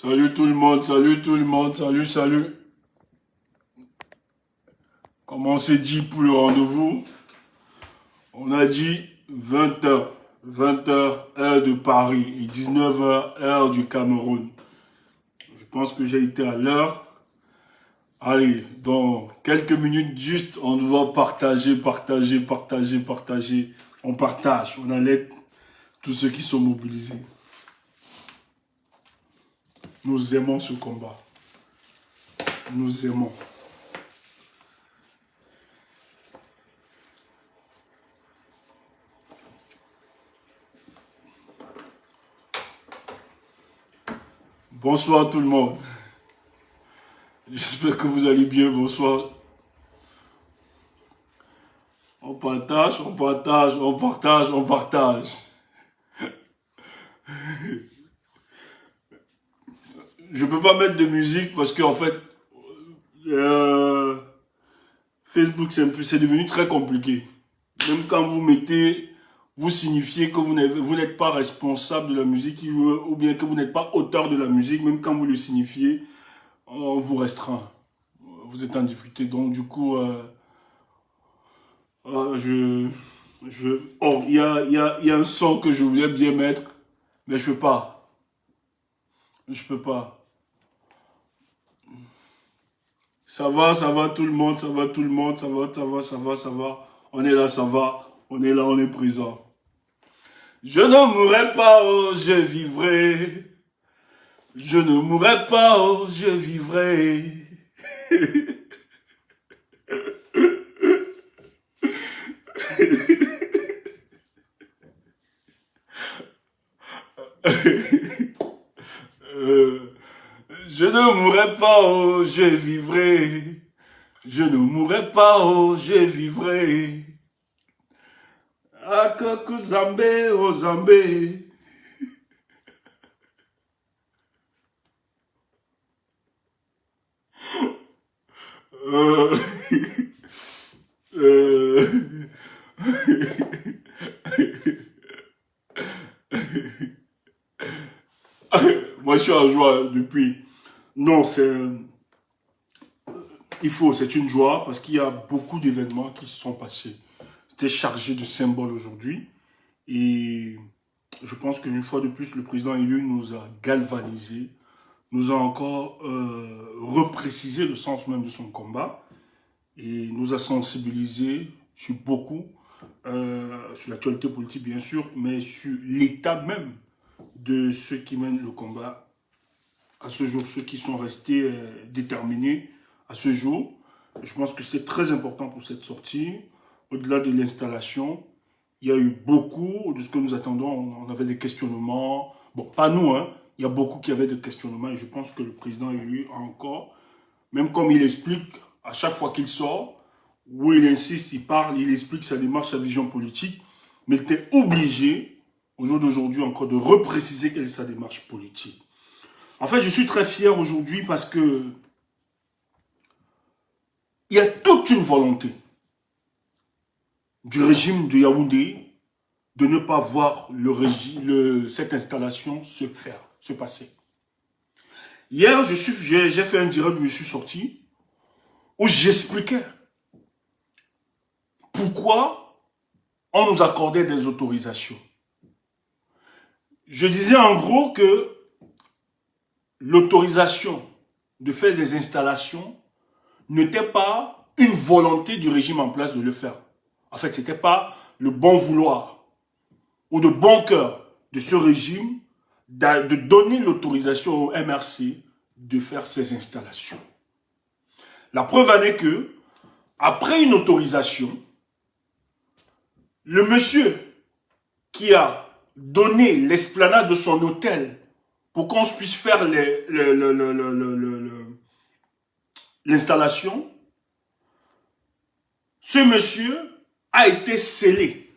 Salut tout le monde, salut tout le monde, salut, salut. Comme on s'est dit pour le rendez-vous, on a dit 20h, 20h heure de Paris et 19h heure du Cameroun. Je pense que j'ai été à l'heure. Allez, dans quelques minutes juste, on doit partager. On partage, on allait tous ceux qui sont mobilisés. Nous aimons ce combat. Nous aimons. Bonsoir tout le monde. J'espère que vous allez bien. Bonsoir. On partage. Je peux pas mettre de musique parce qu'en fait, Facebook c'est devenu très compliqué. Même quand vous mettez, vous signifiez que vous n'êtes pas responsable de la musique qui joue ou bien que vous n'êtes pas auteur de la musique, même quand vous le signifiez, on vous restreint. Vous êtes en difficulté. Donc du coup, oh, il y a un son que je voulais bien mettre, mais je peux pas. Je peux pas. Ça va tout le monde, ça va. On est là, ça va. On est là, on est présent. Je ne mourrai pas, oh, je vivrai. Je ne mourrai pas, oh, je vivrai. Je ne mourrai pas, oh, je vivrai. Je ne mourrai pas, oh, je vivrai. Akaku Zambé, oh Zambé. Euh, euh, Moi, je suis en joie depuis. Non, c'est une joie parce qu'il y a beaucoup d'événements qui se sont passés. C'était chargé de symboles aujourd'hui. Et je pense qu'une fois de plus, le président élu nous a galvanisés, nous a encore reprécisé le sens même de son combat et nous a sensibilisés sur beaucoup, sur l'actualité politique bien sûr, mais sur l'état même de ceux qui mènent le combat à ce jour, ceux qui sont restés déterminés à ce jour. Je pense que c'est très important pour cette sortie. Au-delà de l'installation, il y a eu beaucoup de ce que nous attendons. On avait des questionnements. Bon, pas nous, hein. Il y a beaucoup qui avaient des questionnements et je pense que le président élu a encore, même comme il explique à chaque fois qu'il sort, où il insiste, il parle, il explique sa démarche, sa vision politique, mais il était obligé, au jour d'aujourd'hui encore, de repréciser quelle est sa démarche politique. En fait, je suis très fier aujourd'hui parce que il y a toute une volonté du régime de Yaoundé de ne pas voir cette installation se passer. Hier, j'ai fait un direct où je suis sorti, où j'expliquais pourquoi on nous accordait des autorisations. Je disais en gros que l'autorisation de faire des installations n'était pas une volonté du régime en place de le faire. En fait, ce n'était pas le bon vouloir ou de bon cœur de ce régime de donner l'autorisation au MRC de faire ces installations. La preuve en est que, après une autorisation, le monsieur qui a donné l'esplanade de son hôtel pour qu'on puisse faire l'installation, ce monsieur a été scellé.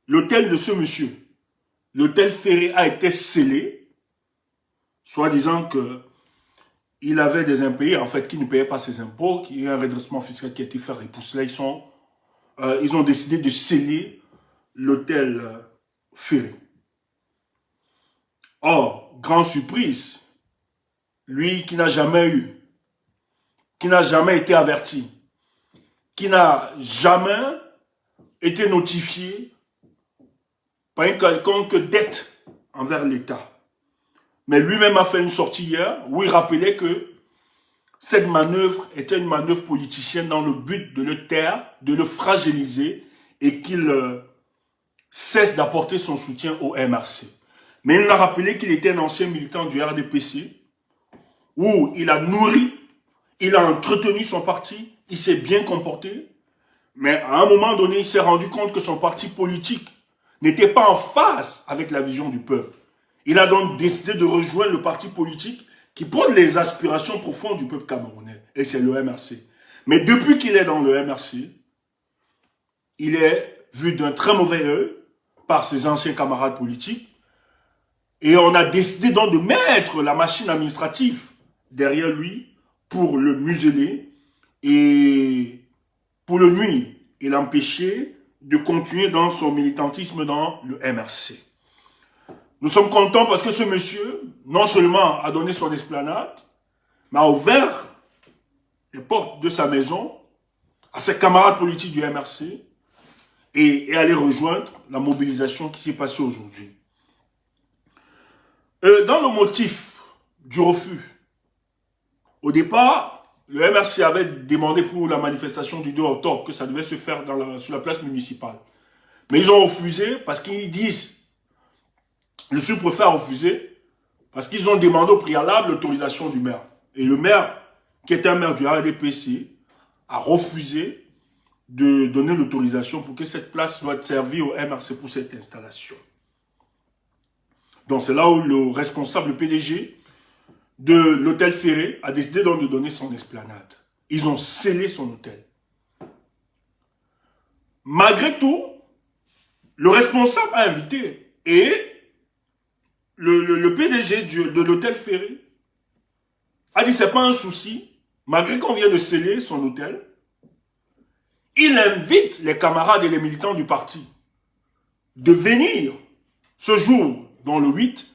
L'hôtel de ce monsieur, l'hôtel Ferré a été scellé, soit disant qu'il avait des impayés, en fait, qui ne payaient pas ses impôts, qu'il y a un redressement fiscal qui a été fait. Et pour cela, ils ont décidé de sceller l'hôtel Ferré. Or, grande surprise, lui qui n'a jamais eu, qui n'a jamais été averti, qui n'a jamais été notifié par une quelconque dette envers l'État. Mais lui-même a fait une sortie hier où il rappelait que cette manœuvre était une manœuvre politicienne dans le but de le taire, de le fragiliser et qu'il cesse d'apporter son soutien au MRC. Mais il a rappelé qu'il était un ancien militant du RDPC où il a nourri, il a entretenu son parti, il s'est bien comporté, mais à un moment donné, il s'est rendu compte que son parti politique n'était pas en phase avec la vision du peuple. Il a donc décidé de rejoindre le parti politique qui prône les aspirations profondes du peuple camerounais, et c'est le MRC. Mais depuis qu'il est dans le MRC, il est vu d'un très mauvais œil par ses anciens camarades politiques, et on a décidé donc de mettre la machine administrative derrière lui pour le museler et pour le nuire et l'empêcher de continuer dans son militantisme dans le MRC. Nous sommes contents parce que ce monsieur, non seulement a donné son esplanade, mais a ouvert les portes de sa maison à ses camarades politiques du MRC et est allé rejoindre la mobilisation qui s'est passée aujourd'hui. Dans le motif du refus, au départ, le MRC avait demandé pour la manifestation du 2 octobre que ça devait se faire sur la place municipale. Mais ils ont refusé parce qu'ils disent, le sous-préfet a refusé, parce qu'ils ont demandé au préalable l'autorisation du maire. Et le maire, qui était un maire du RDPC, a refusé de donner l'autorisation pour que cette place soit servie au MRC pour cette installation. Donc c'est là où le responsable, le PDG de l'hôtel Ferré a décidé donc de donner son esplanade. Ils ont scellé son hôtel. Malgré tout, le responsable a invité et le PDG de l'hôtel Ferré a dit c'est pas un souci, malgré qu'on vient de sceller son hôtel, il invite les camarades et les militants du parti de venir ce jour, dans le 8,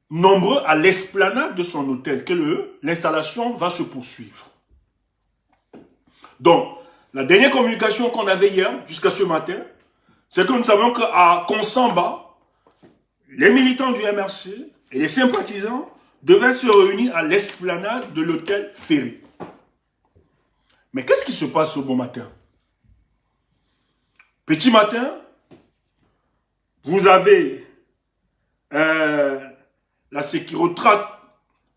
nombreux à l'esplanade de son hôtel, que l'installation va se poursuivre. Donc, la dernière communication qu'on avait hier, jusqu'à ce matin, c'est que nous savons qu'à Consamba, les militants du MRC et les sympathisants devaient se réunir à l'esplanade de l'hôtel Ferré. Mais qu'est-ce qui se passe ce bon matin? Petit matin, vous avez la sécurocrate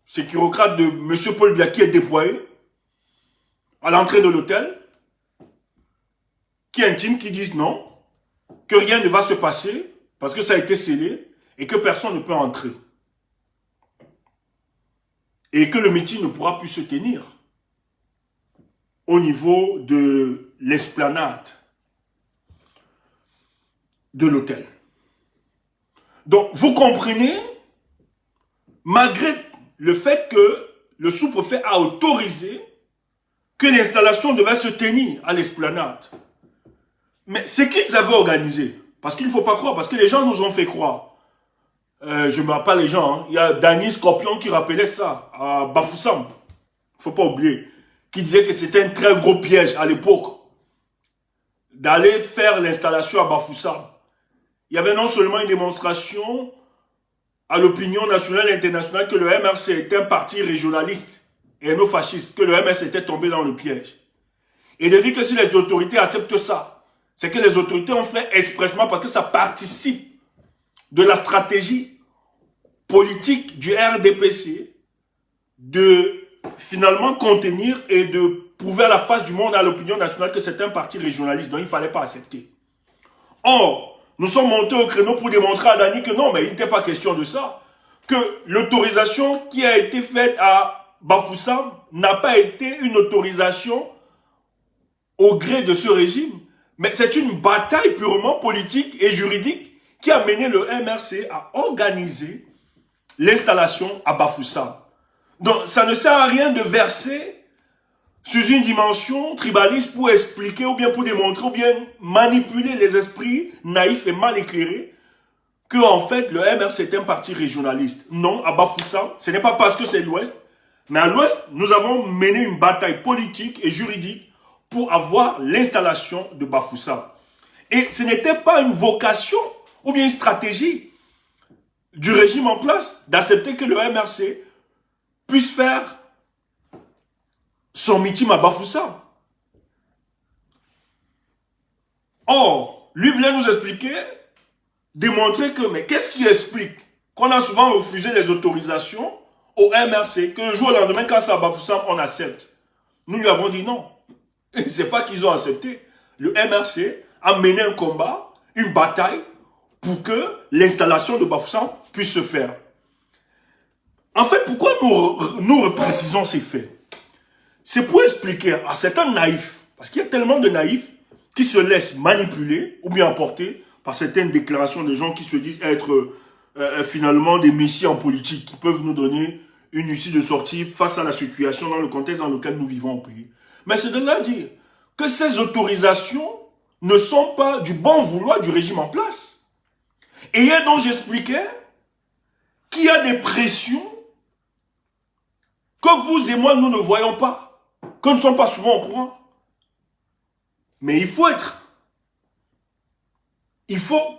de M. Paul Biya qui est déployée à l'entrée de l'hôtel, qui intime, qui disent non, que rien ne va se passer parce que ça a été scellé et que personne ne peut entrer. Et que le meeting ne pourra plus se tenir au niveau de l'esplanade de l'hôtel. Donc, vous comprenez, malgré le fait que le sous-préfet a autorisé que l'installation devait se tenir à l'esplanade, mais ce qu'ils avaient organisé, parce qu'il ne faut pas croire, parce que les gens nous ont fait croire, je ne me rappelle pas les gens, hein, il y a Dany Scorpion qui rappelait ça à Bafoussam, il ne faut pas oublier, qui disait que c'était un très gros piège à l'époque d'aller faire l'installation à Bafoussam. Il y avait non seulement une démonstration à l'opinion nationale et internationale que le MRC était un parti régionaliste et non fasciste, que le MRC était tombé dans le piège. Et de dire que si les autorités acceptent ça, c'est que les autorités ont fait expressement parce que ça participe de la stratégie politique du RDPC de finalement contenir et de prouver à la face du monde, à l'opinion nationale, que c'est un parti régionaliste, donc il ne fallait pas accepter. Or, nous sommes montés au créneau pour démontrer à Dany que non, mais il n'était pas question de ça. Que l'autorisation qui a été faite à Bafoussam n'a pas été une autorisation au gré de ce régime. Mais c'est une bataille purement politique et juridique qui a mené le MRC à organiser l'installation à Bafoussam. Donc, ça ne sert à rien de verser sous une dimension tribaliste pour expliquer ou bien pour démontrer ou bien manipuler les esprits naïfs et mal éclairés que en fait le MRC est un parti régionaliste. Non, à Bafoussam, ce n'est pas parce que c'est l'Ouest, mais à l'Ouest, nous avons mené une bataille politique et juridique pour avoir l'installation de Bafoussam. Et ce n'était pas une vocation ou bien une stratégie du régime en place d'accepter que le MRC puisse faire son meeting à Bafoussam. Or, lui voulait nous expliquer, démontrer que, mais qu'est-ce qui explique qu'on a souvent refusé les autorisations au MRC, que le jour au lendemain, quand ça à Bafoussam, on accepte. Nous lui avons dit non. C'est pas qu'ils ont accepté. Le MRC a mené un combat, une bataille, pour que l'installation de Bafoussam puisse se faire. En fait, pourquoi nous précisons ces faits? C'est pour expliquer à certains naïfs, parce qu'il y a tellement de naïfs qui se laissent manipuler ou bien emporter par certaines déclarations de gens qui se disent être finalement des messies en politique, qui peuvent nous donner une issue de sortie face à la situation dans le contexte dans lequel nous vivons au pays. Mais c'est de là dire que ces autorisations ne sont pas du bon vouloir du régime en place. Et hier donc j'expliquais qu'il y a des pressions que vous et moi nous ne voyons pas, que nous ne sommes pas souvent au courant. Mais il faut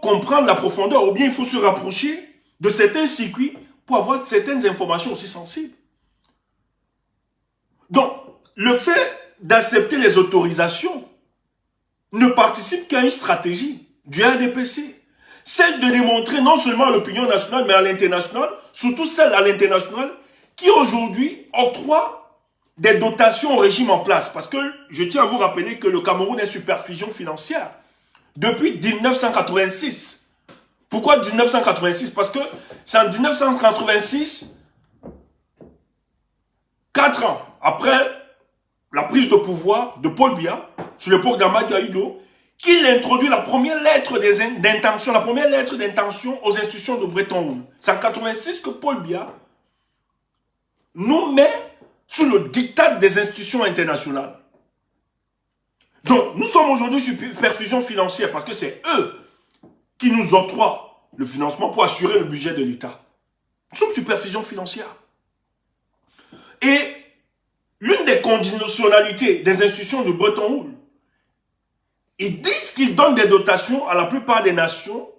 comprendre la profondeur, ou bien il faut se rapprocher de certains circuits pour avoir certaines informations aussi sensibles. Donc, le fait d'accepter les autorisations ne participe qu'à une stratégie du RDPC. Celle de démontrer non seulement à l'opinion nationale, mais à l'international, surtout celle à l'international, qui aujourd'hui octroie des dotations au régime en place. Parce que je tiens à vous rappeler que le Cameroun est sous perfusion financière depuis 1986. Pourquoi 1986? Parce que c'est en 1986, 4 ans après la prise de pouvoir de Paul Biya, sur l'époque d'Amad Gaïdo, qu'il introduit la première lettre d'intention aux institutions de Bretton Woods. C'est en 1986 que Paul Biya nous met sous le diktat des institutions internationales. Donc, nous sommes aujourd'hui sur perfusion financière parce que c'est eux qui nous octroient le financement pour assurer le budget de l'État. Nous sommes sur perfusion financière. Et l'une des conditionnalités des institutions de Bretton Woods, ils disent qu'ils donnent des dotations à la plupart des nations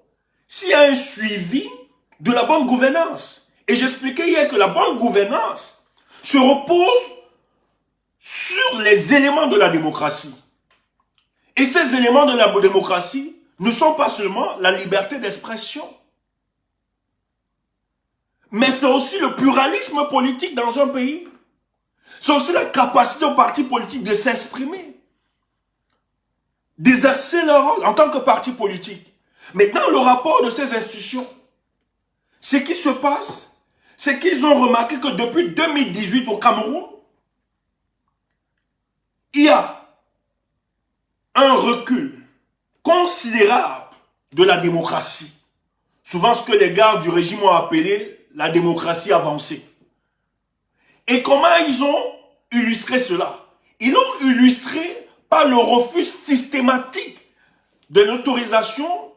s'il y a un suivi de la bonne gouvernance. Et j'expliquais hier que la bonne gouvernance se repose sur les éléments de la démocratie. Et ces éléments de la démocratie ne sont pas seulement la liberté d'expression, mais c'est aussi le pluralisme politique dans un pays. C'est aussi la capacité aux partis politiques de s'exprimer, d'exercer leur rôle en tant que parti politique. Maintenant, le rapport de ces institutions, ce qui se passe, c'est qu'ils ont remarqué que depuis 2018 au Cameroun, il y a un recul considérable de la démocratie. Souvent ce que les gars du régime ont appelé la démocratie avancée. Et comment ils ont illustré cela? Ils l'ont illustré par le refus systématique de l'autorisation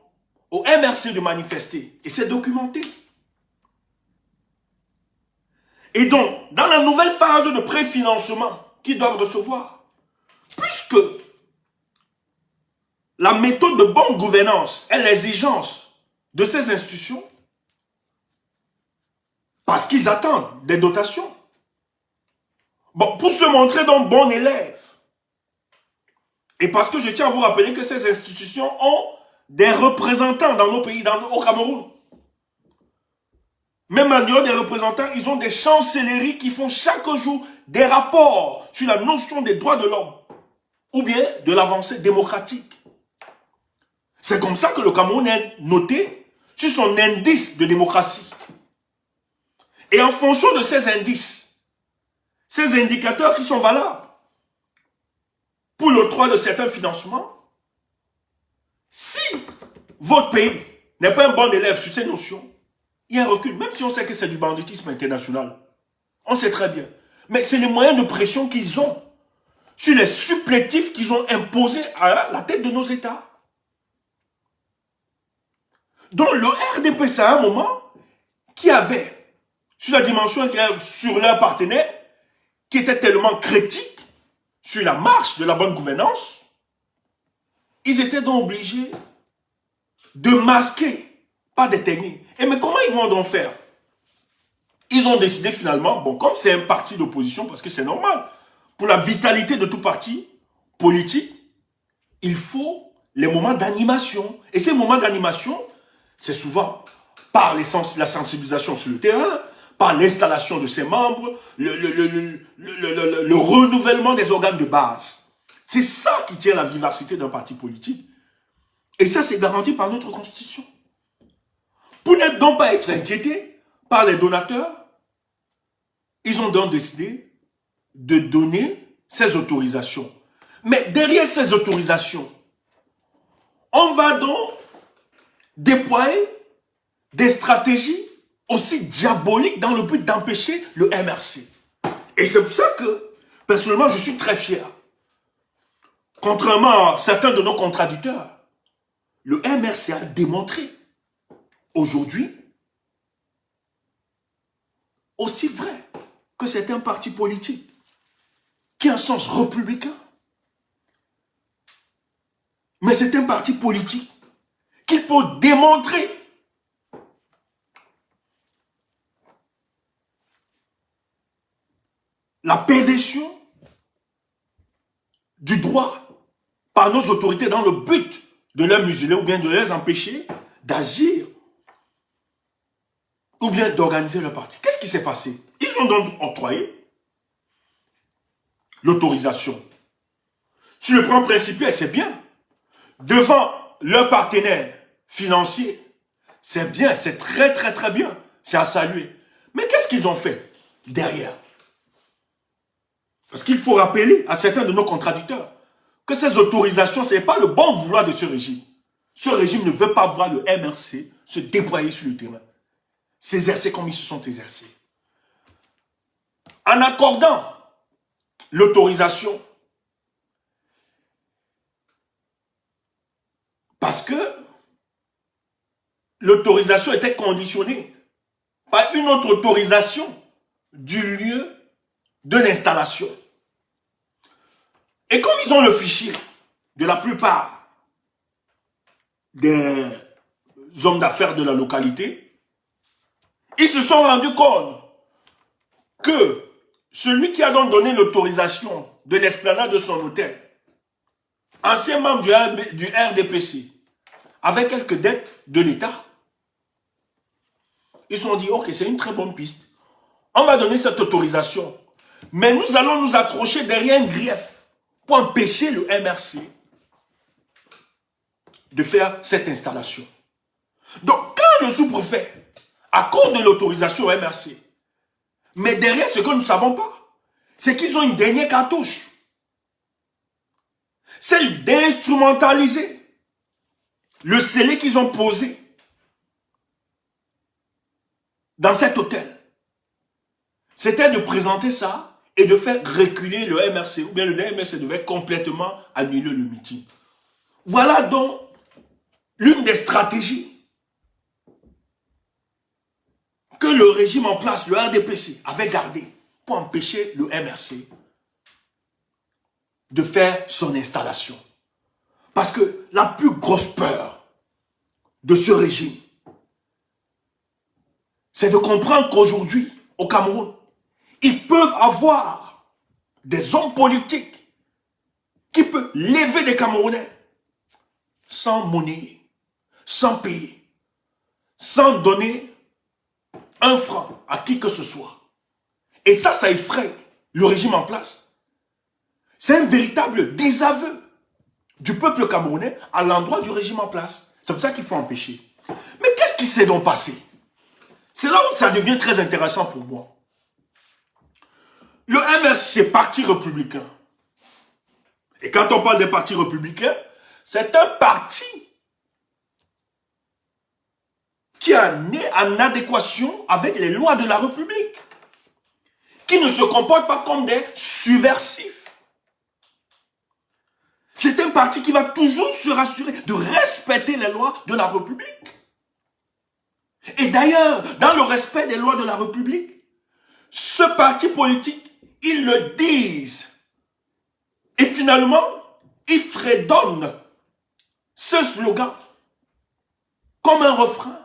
au MRC de manifester. Et c'est documenté. Et donc, dans la nouvelle phase de préfinancement qu'ils doivent recevoir, puisque la méthode de bonne gouvernance est l'exigence de ces institutions, parce qu'ils attendent des dotations. Bon, pour se montrer donc bon élève, et parce que je tiens à vous rappeler que ces institutions ont des représentants dans nos pays, au Cameroun. Même en dehors des représentants, ils ont des chancelleries qui font chaque jour des rapports sur la notion des droits de l'homme ou bien de l'avancée démocratique. C'est comme ça que le Cameroun est noté sur son indice de démocratie. Et en fonction de ces indices, ces indicateurs qui sont valables pour l'octroi de certains financements, si votre pays n'est pas un bon élève sur ces notions, il y a un recul, même si on sait que c'est du banditisme international. On sait très bien. Mais c'est les moyens de pression qu'ils ont sur les supplétifs qu'ils ont imposés à la tête de nos États. Donc le RDP, c'est un moment qui avait, sur la dimension, sur leur partenaire, qui était tellement critique, sur la marche de la bonne gouvernance, ils étaient donc obligés de masquer, pas d'éteigner. Et mais comment ils vont donc faire? Ils ont décidé finalement, bon, comme c'est un parti d'opposition, parce que c'est normal, pour la vitalité de tout parti politique, il faut les moments d'animation. Et ces moments d'animation, c'est souvent par la sensibilisation sur le terrain, par l'installation de ses membres, le renouvellement des organes de base. C'est ça qui tient la vivacité d'un parti politique. Et ça, c'est garanti par notre Constitution. Pour ne donc pas être inquiétés par les donateurs, ils ont donc décidé de donner ces autorisations. Mais derrière ces autorisations, on va donc déployer des stratégies aussi diaboliques dans le but d'empêcher le MRC. Et c'est pour ça que, personnellement, je suis très fier. Contrairement à certains de nos contradicteurs, le MRC a démontré aujourd'hui, aussi vrai que c'est un parti politique qui a un sens républicain. Mais c'est un parti politique qui peut démontrer la perversion du droit par nos autorités dans le but de les museler ou bien de les empêcher d'agir ou bien d'organiser leur parti. Qu'est-ce qui s'est passé? Ils ont donc octroyé l'autorisation. Sur le plan principal, c'est bien. Devant leurs partenaires financiers, c'est bien, c'est très très très bien. C'est à saluer. Mais qu'est-ce qu'ils ont fait derrière? Parce qu'il faut rappeler à certains de nos contradicteurs que ces autorisations, ce n'est pas le bon vouloir de ce régime. Ce régime ne veut pas voir le MRC se déployer sur le terrain, s'exercer comme ils se sont exercés. En accordant l'autorisation, parce que l'autorisation était conditionnée par une autre autorisation du lieu de l'installation. Et comme ils ont le fichier de la plupart des hommes d'affaires de la localité, ils se sont rendus compte que celui qui a donc donné l'autorisation de l'esplanade de son hôtel, ancien membre du RDPC, avec quelques dettes de l'État, ils se sont dit, ok, c'est une très bonne piste. On va donner cette autorisation. Mais nous allons nous accrocher derrière un grief pour empêcher le MRC de faire cette installation. Donc, quand le sous-préfet accorde de l'autorisation au MRC, mais derrière ce que nous ne savons pas, c'est qu'ils ont une dernière cartouche. Celle d'instrumentaliser le scellé qu'ils ont posé dans cet hôtel. C'était de présenter ça et de faire reculer le MRC, ou bien le MRC devait complètement annuler le meeting. Voilà donc l'une des stratégies que le régime en place, le RDPC, avait gardé pour empêcher le MRC de faire son installation. Parce que la plus grosse peur de ce régime, c'est de comprendre qu'aujourd'hui, au Cameroun, ils peuvent avoir des hommes politiques qui peuvent lever des Camerounais sans monnaie, sans payer, sans donner un franc à qui que ce soit. Et ça effraie le régime en place. C'est un véritable désaveu du peuple camerounais à l'endroit du régime en place. C'est pour ça qu'il faut empêcher. Mais qu'est-ce qui s'est donc passé? C'est là où ça devient très intéressant pour moi. Le MRC, parti républicain. Et quand on parle des partis républicains, c'est un parti qui est né en adéquation avec les lois de la République, qui ne se comporte pas comme des subversifs. C'est un parti qui va toujours se rassurer de respecter les lois de la République. Et d'ailleurs, dans le respect des lois de la République, ce parti politique, ils le disent. Et finalement, ils fredonnent ce slogan comme un refrain.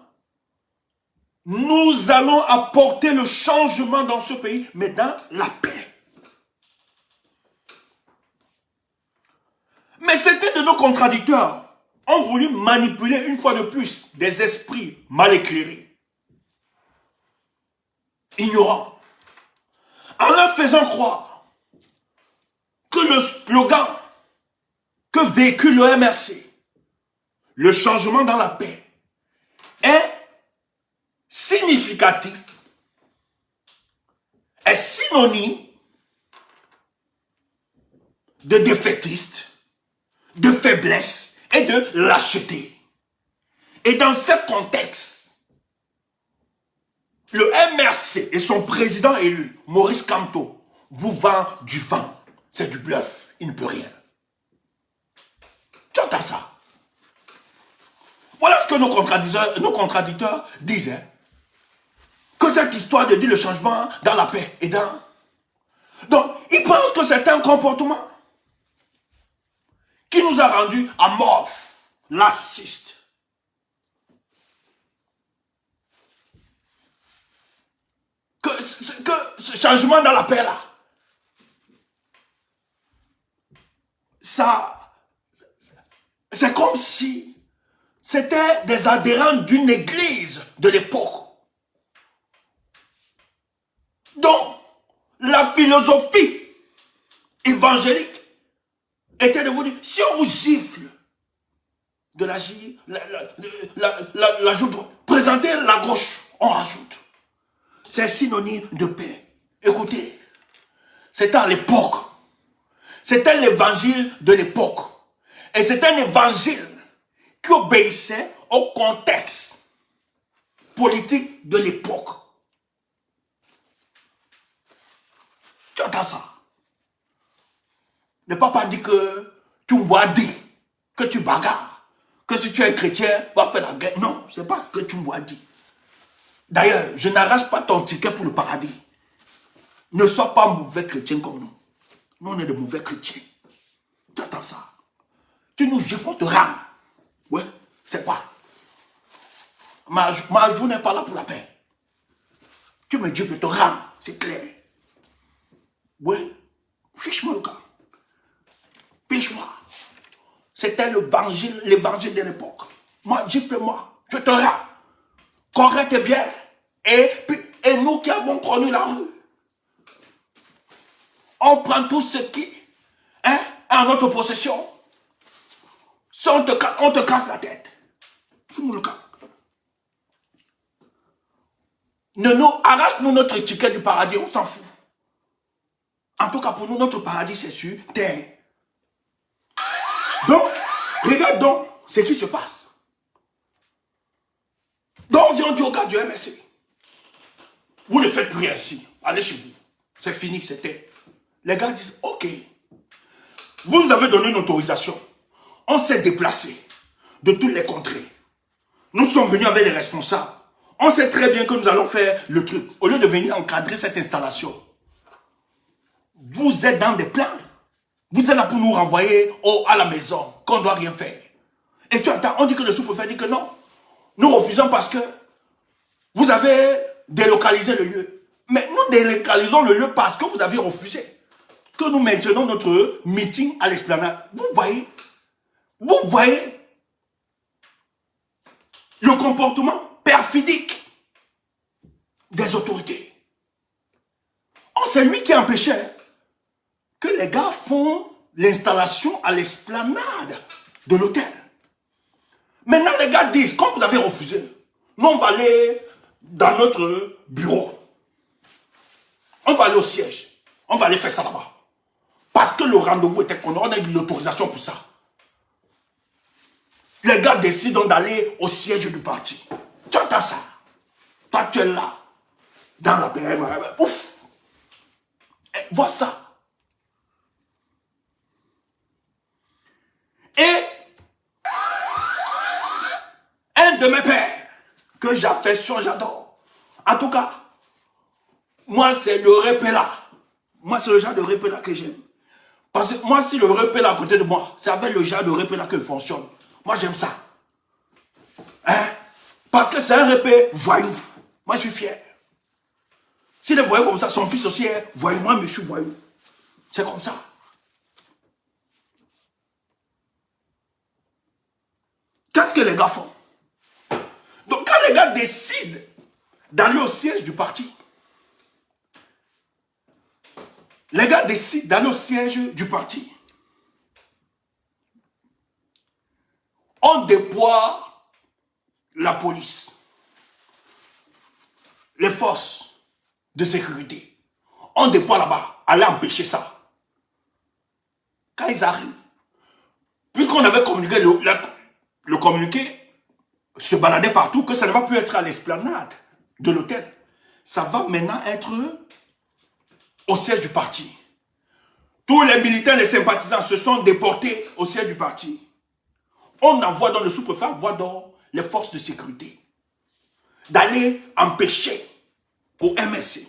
Nous allons apporter le changement dans ce pays, mais dans la paix. Mais certains de nos contradicteurs ont voulu manipuler une fois de plus des esprits mal éclairés, ignorants, en leur faisant croire que le slogan que véhicule le MRC, le changement dans la paix, est significatif, est synonyme de défaitiste, de faiblesse et de lâcheté. Et dans ce contexte, le MRC et son président élu, Maurice Kamto, vous vend du vent. C'est du bluff, il ne peut rien. Tu entends ça? Voilà ce que nos contradicteurs disent. Hein? Que cette histoire de dire le changement dans la paix et dans... Donc, ils pensent que c'est un comportement qui nous a rendus amorphes, laxistes. Que ce changement dans la paix là, ça, c'est comme si c'était des adhérents d'une église de l'époque. Donc, la philosophie évangélique était de vous dire, si on vous gifle de la joue droite, présentez la gauche, on rajoute. C'est synonyme de paix. Écoutez, c'était à l'époque. C'était l'évangile de l'époque. Et c'est un évangile qui obéissait au contexte politique de l'époque. Tu entends ça? Le papa dit que tu m'as dit, que tu bagarres, que si tu es chrétien, va faire la guerre. Non, c'est pas ce que tu m'as dit. D'ailleurs, je n'arrache pas ton ticket pour le paradis. Ne sois pas mauvais chrétien comme nous. Nous, on est de mauvais chrétiens. Tu entends ça? Tu nous gifles, on te rame. Ouais, c'est quoi? Ma joue n'est pas là pour la paix. Tu me dis, je te rame, c'est clair. Ouais, fiche-moi le cas. Fiche-moi. C'était l'évangile de l'époque. Moi, gifle-moi, je te rame. Correct et bien. Et nous qui avons connu la rue, on prend tout ce qui est en notre possession. Si on te casse la tête, fous-nous le cas. Arrache-nous notre ticket du paradis, on s'en fout. En tout cas, pour nous, notre paradis, c'est sur terre. Donc, regarde donc ce qui se passe. Donc, on vient dire au gars du MSC. Vous ne faites plus rien ici. Allez chez vous. C'est fini, c'était. Les gars disent, ok. Vous nous avez donné une autorisation. On s'est déplacé de toutes les contrées. Nous sommes venus avec les responsables. On sait très bien que nous allons faire le truc. Au lieu de venir encadrer cette installation, vous êtes dans des plans. Vous êtes là pour nous renvoyer à la maison, qu'on ne doit rien faire. Et tu entends, on dit que le sous-préfet dit que non. Nous refusons parce que vous avez délocalisé le lieu. Mais nous délocalisons le lieu parce que vous avez refusé que nous maintenons notre meeting à l'esplanade. Vous voyez le comportement perfidique des autorités. Oh, c'est lui qui empêchait que les gars font l'installation à l'esplanade de l'hôtel. Maintenant, les gars disent, comme vous avez refusé, nous on va aller dans notre bureau. On va aller au siège. On va aller faire ça là-bas. Parce que le rendez-vous était qu'on a eu l'autorisation pour ça. Les gars décident d'aller au siège du parti. Tu entends ça? Toi, tu es là, dans la BM. Ouf! Et vois ça. Et un de mes pères, que j'affectionne, j'adore. En tout cas, moi, c'est le répéla. Moi, c'est le genre de répéla que j'aime. Parce que moi, si le répéla à côté de moi, c'est avec le genre de répéla que fonctionne. Moi, j'aime ça. Hein? Parce que c'est un répé voyou. Moi, je suis fier. Si les voyous comme ça, son fils aussi est voyou. Moi, je suis voyou. C'est comme ça. Qu'est-ce que les gars font? Donc, quand les gars décident d'aller au siège du parti, les gars décident d'aller au siège du parti, on déploie la police, les forces de sécurité. On déploie là-bas, aller empêcher ça. Quand ils arrivent, puisqu'on avait communiqué, le communiqué se baladait partout, que ça ne va plus être à l'esplanade de l'hôtel. Ça va maintenant être au siège du parti. Tous les militants, les sympathisants se sont déportés au siège du parti. On envoie dans le sous-préfet, envoie dans les forces de sécurité d'aller empêcher au MSC.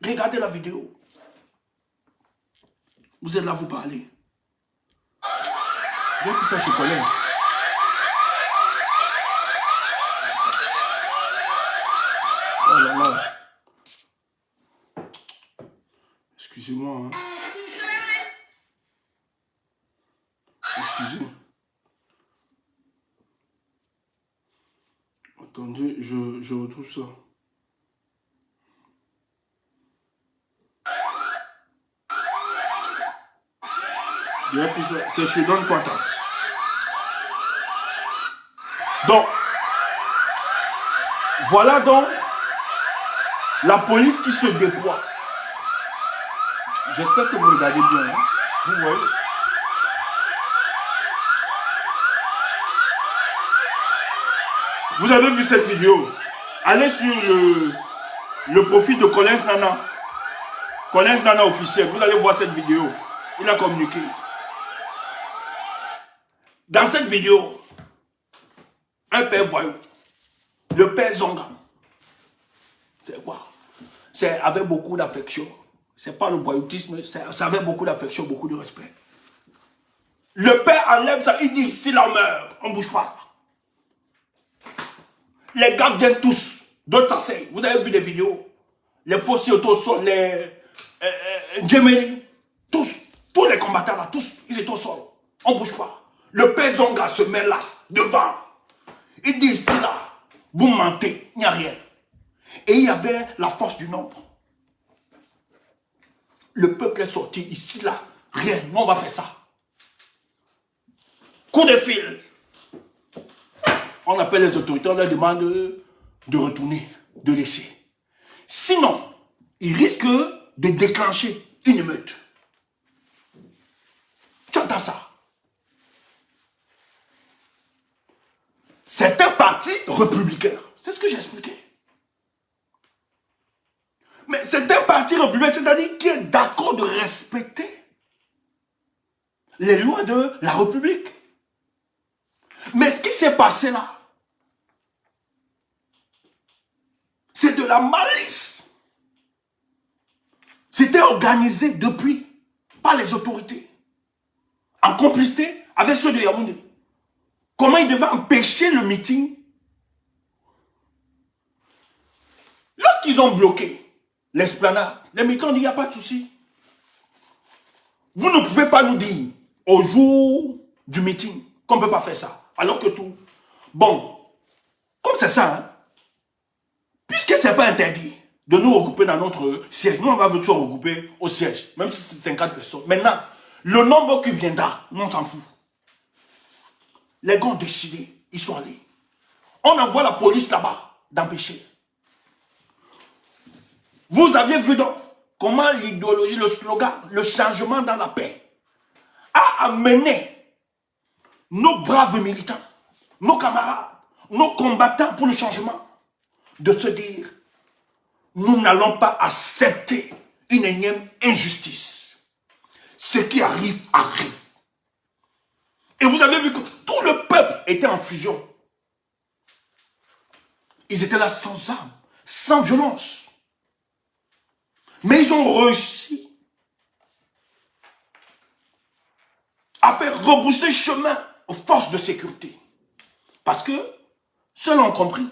Regardez la vidéo. Vous êtes là, vous parlez. J'ai pris ça chez Collins. Oh là là. Excusez-moi. Hein. Excusez. Attendez, je retrouve ça. J'ai pris ça. C'est chez Don Quata. Donc, voilà donc la police qui se déploie. J'espère que vous regardez bien. Hein. Vous voyez. Vous avez vu cette vidéo? Allez sur le profil de Collins Nana. Collins Nana officiel. Vous allez voir cette vidéo. Il a communiqué. Dans cette vidéo, un père voyou, le père Zonga, c'est quoi? C'est avec beaucoup d'affection. C'est pas le voyoutisme, c'est avec beaucoup d'affection, beaucoup de respect. Le père enlève ça, il dit, si l'on meurt, on ne bouge pas. Les gars viennent tous, d'autres s'asseyent. Vous avez vu des vidéos? Les fossiers au sol, les Djemeni, tous les combattants là, tous, ils étaient au sol. On ne bouge pas. Le père Zonga se met là, devant. Il dit, ici là, vous mentez, il n'y a rien. Et il y avait la force du nombre. Le peuple est sorti, ici là, rien, nous on va faire ça. Coup de fil. On appelle les autorités, on leur demande de retourner, de laisser. Sinon, ils risquent de déclencher une émeute. Tu entends ça? C'est un parti républicain. C'est ce que j'ai expliqué. Mais c'est un parti républicain, c'est-à-dire qui est d'accord de respecter les lois de la République. Mais ce qui s'est passé là, c'est de la malice. C'était organisé depuis par les autorités, en complicité avec ceux de Yaoundé. Comment ils devaient empêcher le meeting? Lorsqu'ils ont bloqué l'esplanade, les militants ont dit, il n'y a pas de souci. Vous ne pouvez pas nous dire, au jour du meeting, qu'on ne peut pas faire ça. Alors que tout... Bon, comme c'est ça, hein, puisque ce n'est pas interdit de nous regrouper dans notre siège, nous on va toujours regrouper au siège, même si c'est 50 personnes. Maintenant, le nombre qui viendra, nous on s'en fout. Les gars ont décidé, ils sont allés. On envoie la police là-bas, d'empêcher. Vous aviez vu donc comment l'idéologie, le slogan, le changement dans la paix a amené nos braves militants, nos camarades, nos combattants pour le changement, de se dire, nous n'allons pas accepter une énième injustice. Ce qui arrive, arrive. Et vous avez vu que tout le peuple était en fusion. Ils étaient là sans armes, sans violence. Mais ils ont réussi à faire rebousser chemin aux forces de sécurité. Parce que ceux-là ont compris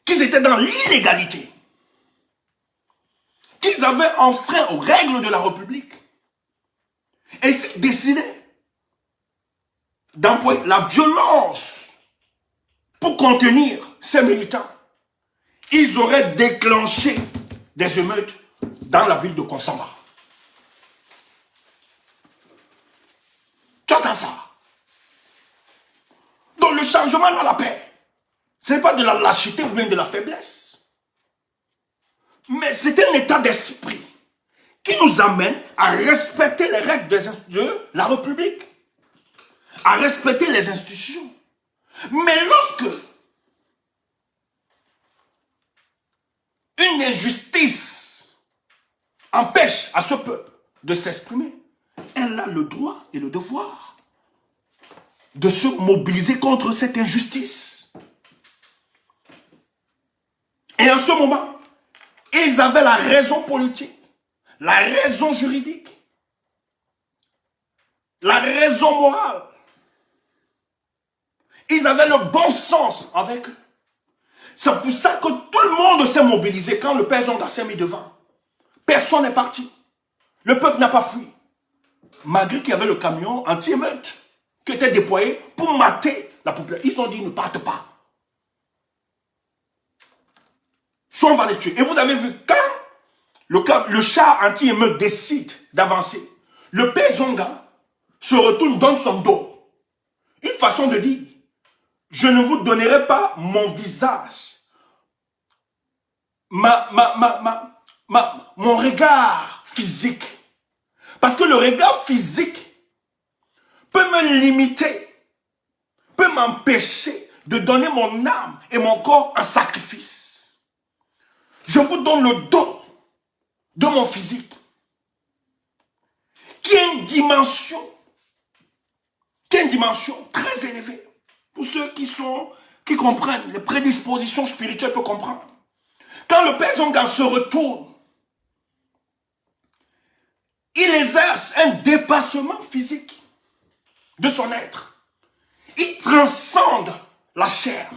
qu'ils étaient dans l'illégalité, qu'ils avaient enfreint aux règles de la République. Et s'ils décidaient d'employer la violence pour contenir ces militants, ils auraient déclenché des émeutes dans la ville de Konsamba. Tu entends ça? Donc le changement dans la paix, ce n'est pas de la lâcheté ou bien de la faiblesse. Mais c'est un état d'esprit qui nous amène à respecter les règles de la République, à respecter les institutions. Mais lorsque une injustice empêche à ce peuple de s'exprimer, elle a le droit et le devoir de se mobiliser contre cette injustice. Et en ce moment, ils avaient la raison politique, la raison juridique, la raison morale. Ils avaient le bon sens avec eux. C'est pour ça que tout le monde s'est mobilisé quand le père Zonga s'est mis devant. Personne n'est parti. Le peuple n'a pas fui. Malgré qu'il y avait le camion anti-émeute qui était déployé pour mater la population. Ils ont dit ne partez pas. Soit on va les tuer. Et vous avez vu quand le char anti-émeute décide d'avancer, le père Zonga se retourne, donne son dos. Une façon de dire, je ne vous donnerai pas mon visage, mon regard physique. Parce que le regard physique peut me limiter, peut m'empêcher de donner mon âme et mon corps en sacrifice. Je vous donne le don de mon physique, qui a une dimension très élevée. Pour ceux qui comprennent, les prédispositions spirituelles peuvent comprendre. Quand le père Zonga se retourne, il exerce un dépassement physique de son être. Il transcende la chair.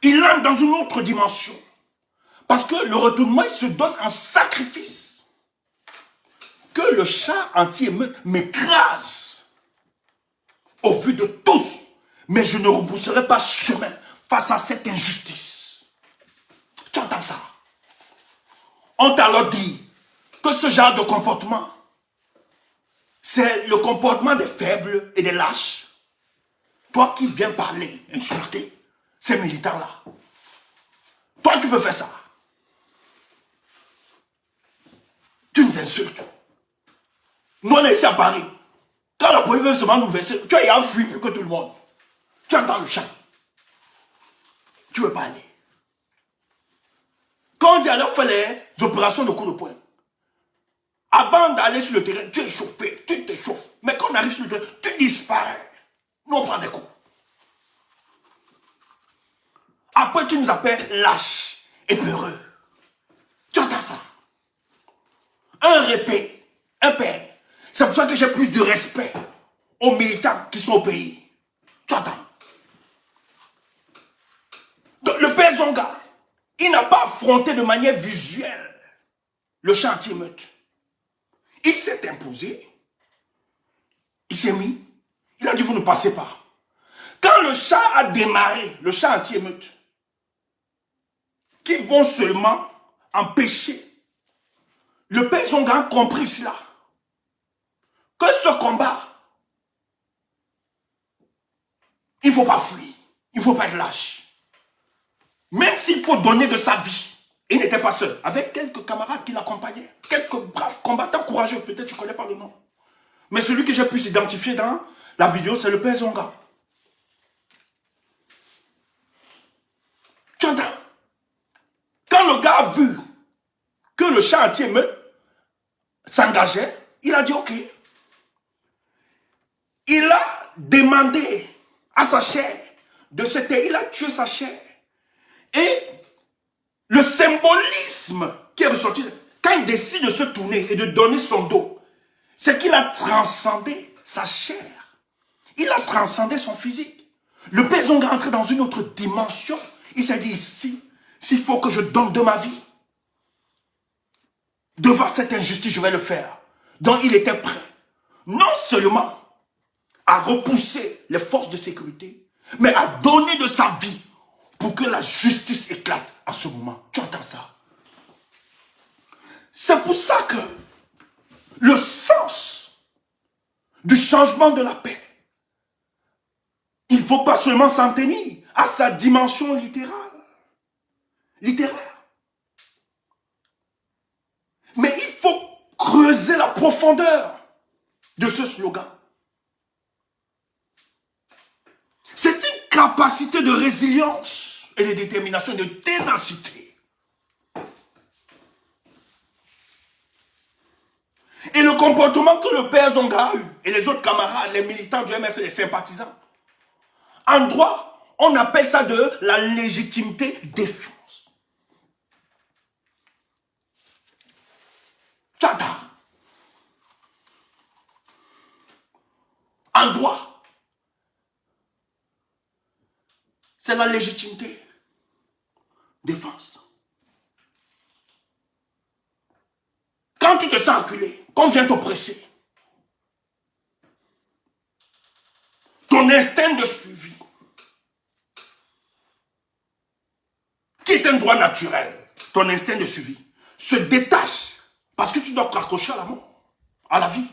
Il entre dans une autre dimension. Parce que le retournement, il se donne en sacrifice. Que le char anti-émeute m'écrase au vu de tous, mais je ne rebousserai pas chemin face à cette injustice. Tu entends ça? On t'a alors dit que ce genre de comportement, c'est le comportement des faibles et des lâches. Toi qui viens parler, insulter ces militants-là, toi tu peux faire ça. Tu nous insultes. Nous on est ici à Paris. Quand la police veut seulement nous verser, tu as fui plus que tout le monde. Tu entends le chant. Tu veux pas aller. Quand on dit alors faire les opérations de coup de poing, avant d'aller sur le terrain, tu es échauffé, tu t'échauffes. Mais quand on arrive sur le terrain, tu disparais. Nous on prend des coups. Après tu nous appelles lâches et peureux. Tu entends ça? Un répé, un père. C'est pour ça que j'ai plus de respect aux militants qui sont au pays. Tu entends? Donc, le père Zonga, il n'a pas affronté de manière visuelle le char anti-émeute. Il s'est imposé. Il s'est mis. Il a dit, vous ne passez pas. Quand le char a démarré, le char anti-émeute, qui vont seulement empêcher, le père Zonga a compris cela. Que ce combat, il ne faut pas fuir, il ne faut pas être lâche. Même s'il faut donner de sa vie, il n'était pas seul, avec quelques camarades qui l'accompagnaient, quelques braves combattants courageux, peut-être je ne connais pas le nom. Mais celui que j'ai pu s'identifier dans la vidéo, c'est le père Zonga. Tu entends? Quand le gars a vu que le char anti-émeute s'engageait, il a dit ok. Il a demandé à sa chair. De ce terre, il a tué sa chair. Et le symbolisme qui est ressorti, quand il décide de se tourner et de donner son dos, c'est qu'il a transcendé sa chair. Il a transcendé son physique. Le père Zonga est entré dans une autre dimension. Il s'est dit ici, s'il faut que je donne de ma vie, devant cette injustice, je vais le faire. Donc il était prêt, non seulement à repousser les forces de sécurité, mais à donner de sa vie pour que la justice éclate à ce moment. Tu entends ça? C'est pour ça que le sens du changement de la paix, il ne faut pas seulement s'en tenir à sa dimension littéraire. Mais il faut creuser la profondeur de ce slogan. C'est une capacité de résilience et de détermination, de ténacité. Et le comportement que le père Zonga a eu, et les autres camarades, les militants du MRC, les sympathisants, en droit, on appelle ça de la légitimité défense. Tata. En droit, c'est la légitimité défense. Quand tu te sens acculé, qu'on vient t'oppresser, ton instinct de suivi, qui est un droit naturel, ton instinct de suivi, se détache parce que tu dois t'accrocher à la mort, à la vie.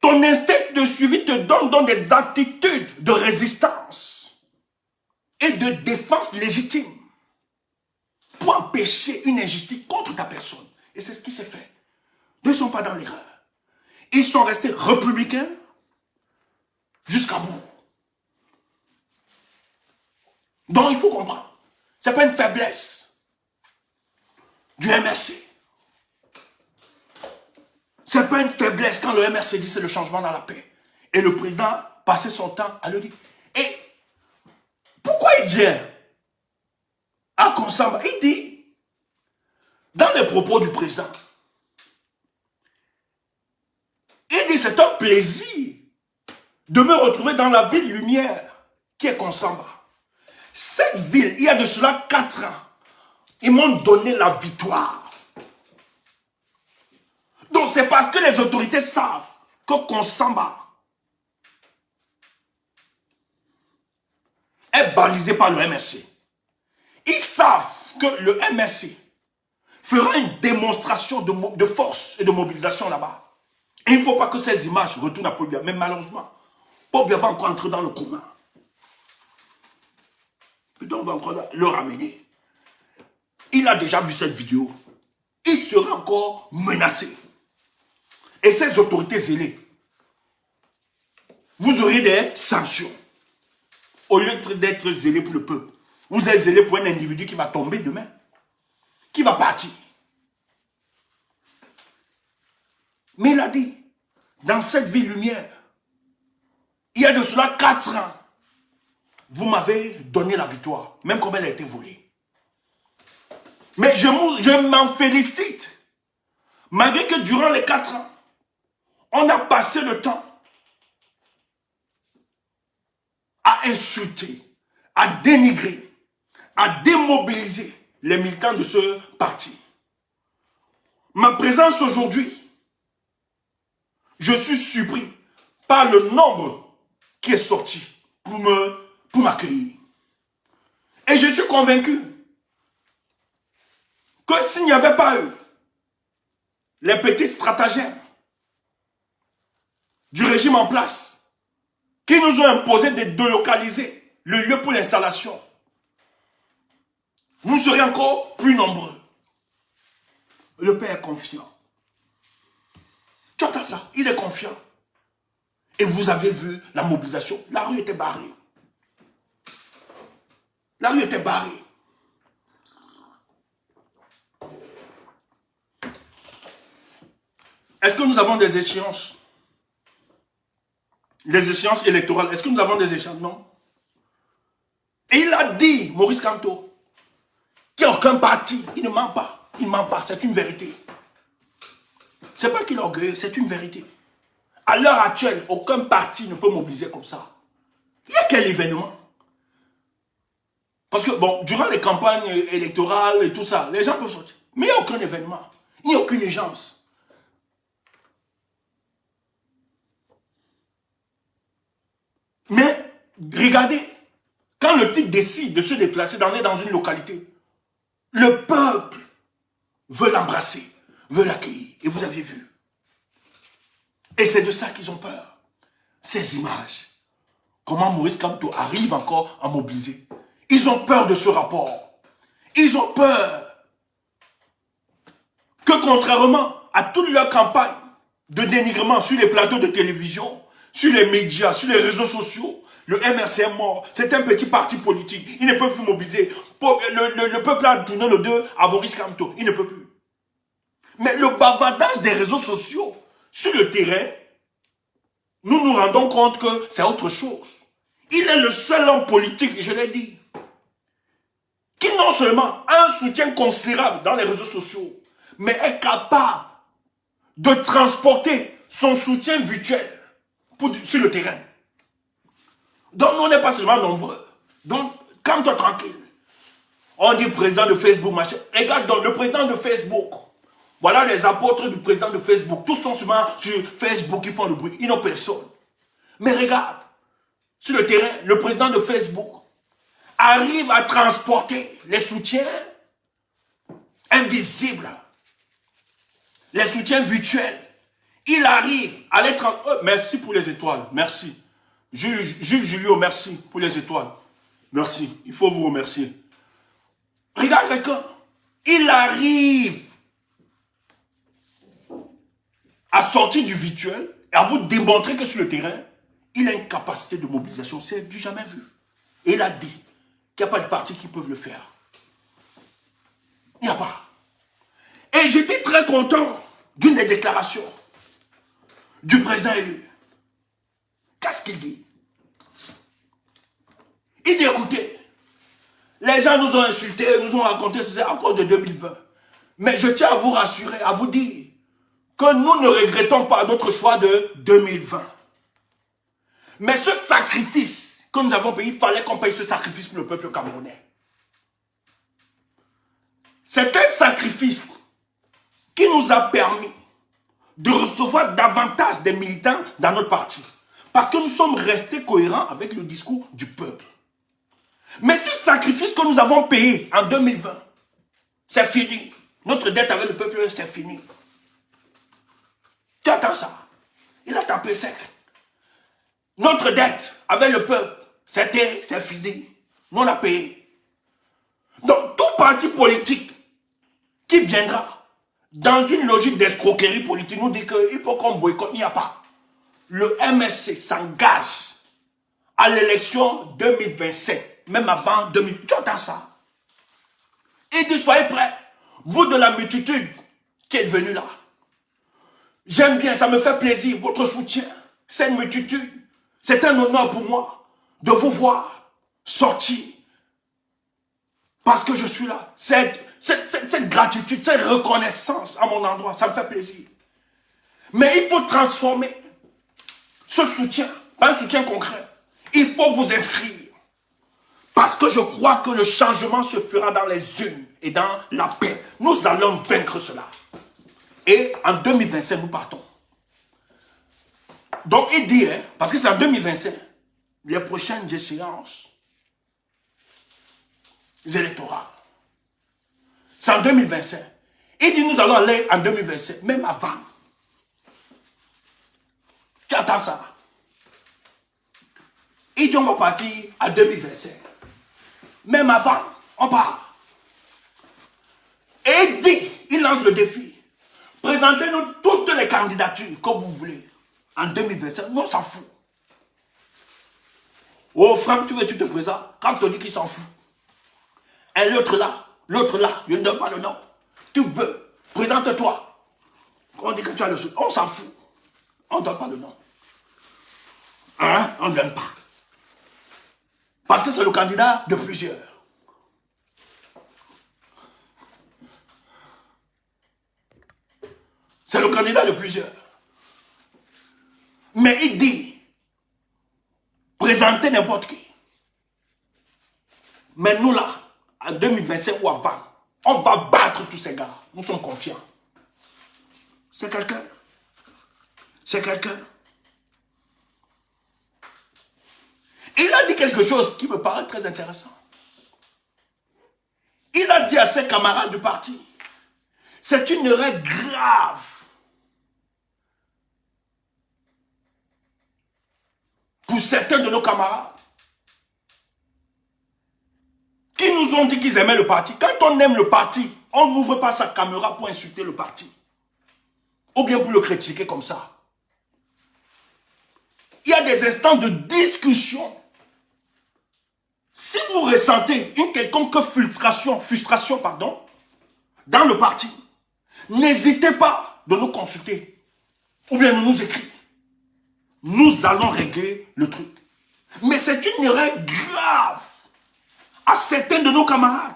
Ton instinct de suivi te donne donc des attitudes de résistance et de défense légitime pour empêcher une injustice contre ta personne. Et c'est ce qui s'est fait. Ils ne sont pas dans l'erreur. Ils sont restés républicains jusqu'à bout. Donc il faut comprendre. Ce n'est pas une faiblesse du MRC. Ce n'est pas une faiblesse quand le MRC dit c'est le changement dans la paix. Et le président passait son temps à le dire. Et pourquoi il vient à Konsamba? Il dit, dans les propos du président, il dit c'est un plaisir de me retrouver dans la ville lumière qui est Konsamba. Cette ville, il y a de cela 4 ans, ils m'ont donné la victoire. Donc c'est parce que les autorités savent que Konsamba est balisé par le MRC. Ils savent que le MRC fera une démonstration de force et de mobilisation là-bas. Et il ne faut pas que ces images retournent à Paul Biya. Mais malheureusement, Paul Biya va encore entrer dans le commun. Puis on va encore le ramener. Il a déjà vu cette vidéo. Il sera encore menacé. Et ces autorités zélées, vous aurez des sanctions. Au lieu d'être zélé pour le peuple, vous êtes zélé pour un individu qui va tomber demain, qui va partir. Mais il a dit, dans cette ville lumière, il y a de cela 4 ans, vous m'avez donné la victoire, même comme elle a été volée. Mais je m'en félicite, malgré que durant les 4 ans, on a passé le temps à insulter, à dénigrer, à démobiliser les militants de ce parti. Ma présence aujourd'hui, je suis surpris par le nombre qui est sorti pour m'accueillir. Et je suis convaincu que s'il n'y avait pas eu les petits stratagèmes du régime en place qui nous ont imposé de délocaliser le lieu pour l'installation, vous serez encore plus nombreux. Le père est confiant. Tu entends ça? Il est confiant. Et vous avez vu la mobilisation. La rue était barrée. La rue était barrée. Est-ce que nous avons des échéances? les échéances électorales. Est-ce que nous avons des échéances? Non. Et il a dit, Maurice Kamto, qu'il n'y a aucun parti. Il ne ment pas. Il ne ment pas. C'est une vérité. C'est pas qu'il est orgueilleux, c'est une vérité. À l'heure actuelle, aucun parti ne peut mobiliser comme ça. Il y a quel événement? Parce que, bon, durant les campagnes électorales et tout ça, les gens peuvent sortir. Mais il n'y a aucun événement. Il n'y a aucune urgence. Mais, regardez, quand le type décide de se déplacer, d'aller dans une localité, le peuple veut l'embrasser, veut l'accueillir. Et vous avez vu. Et c'est de ça qu'ils ont peur. Ces images. Comment Maurice Kamto arrive encore à mobiliser. Ils ont peur de ce rapport. Ils ont peur que contrairement à toute leur campagne de dénigrement sur les plateaux de télévision, sur les médias, sur les réseaux sociaux, le MRC est mort. C'est un petit parti politique. Ils ne peuvent plus mobiliser. Le peuple a tourné le dos à Maurice Kamto. Il ne peut plus. Mais le bavardage des réseaux sociaux sur le terrain, nous nous rendons compte que c'est autre chose. Il est le seul homme politique, je l'ai dit, qui non seulement a un soutien considérable dans les réseaux sociaux, mais est capable de transporter son soutien virtuel sur le terrain. Donc, nous, on n'est pas seulement nombreux. Donc, calme-toi tranquille. On dit président de Facebook, machin. Regarde donc, le président de Facebook. Voilà les apôtres du président de Facebook. Tous sont seulement sur Facebook, ils font le bruit. Ils n'ont personne. Mais regarde, sur le terrain, le président de Facebook arrive à transporter les soutiens invisibles, les soutiens virtuels. Il arrive à les transporter. Merci pour les étoiles, merci. Jules Julio, merci pour les étoiles. Merci, il faut vous remercier. Regarde quelqu'un, il arrive à sortir du virtuel et à vous démontrer que sur le terrain, il a une capacité de mobilisation, c'est du jamais vu. Et il a dit qu'il n'y a pas de partis qui peuvent le faire. Il n'y a pas. Et j'étais très content d'une des déclarations du président élu. Qu'est-ce qu'il dit? Il dit, écoutez, les gens nous ont insultés, nous ont raconté ceci à cause de 2020. Mais je tiens à vous rassurer, à vous dire que nous ne regrettons pas notre choix de 2020. Mais ce sacrifice que nous avons payé, il fallait qu'on paye ce sacrifice pour le peuple camerounais. C'est un sacrifice qui nous a permis de recevoir davantage des militants dans notre parti. Parce que nous sommes restés cohérents avec le discours du peuple. Mais ce sacrifice que nous avons payé en 2020, c'est fini. Notre dette avec le peuple, c'est fini. Tu entends ça? Il a tapé sec. Notre dette avec le peuple, c'est fini. Nous, on l'a payé. Donc, tout parti politique qui viendra dans une logique d'escroquerie politique nous dit qu'il faut qu'on boycotte, il n'y a pas. Le MSC s'engage à l'élection 2027, même avant 2000. Tu entends ça? Il dit, soyez prêts. Vous de la multitude qui êtes venus là. J'aime bien, ça me fait plaisir, votre soutien. Cette multitude, c'est un honneur pour moi de vous voir sortir. Parce que je suis là. Cette gratitude, cette reconnaissance à mon endroit, ça me fait plaisir. Mais il faut transformer ce soutien, pas un soutien concret. Il faut vous inscrire. Parce que je crois que le changement se fera dans les urnes et dans la paix. Nous allons vaincre cela. Et en 2025, nous partons. Donc il dit, parce que c'est en 2025, les prochaines échéances électorales. C'est en 2025. Il dit, nous allons aller en 2025, même avant. Tu attends ça? Il dit, on va partir en 2025. Même avant, on part. Et il dit, il lance le défi. Présentez-nous toutes les candidatures que vous voulez. En 2025, nous on s'en fout. Oh Franck, tu te présentes quand on dit qu'il s'en fout. Et l'autre là, je ne donne pas le nom. Tu veux, présente-toi. On dit que tu as le soutien, on s'en fout. On ne donne pas le nom. Hein? On ne gagne pas. Parce que c'est le candidat de plusieurs. C'est le candidat de plusieurs. Mais il dit, présentez n'importe qui. Mais nous là, en 2025 ou avant, on va battre tous ces gars. Nous sommes confiants. C'est quelqu'un. C'est quelqu'un. Il a dit quelque chose qui me paraît très intéressant. Il a dit à ses camarades du parti, c'est une erreur grave pour certains de nos camarades qui nous ont dit qu'ils aimaient le parti. Quand on aime le parti, on n'ouvre pas sa caméra pour insulter le parti. Ou bien pour le critiquer comme ça. Il y a des instants de discussion. Si vous ressentez une quelconque frustration, dans le parti, n'hésitez pas de nous consulter ou bien de nous écrire. Nous allons régler le truc. Mais c'est une erreur grave à certains de nos camarades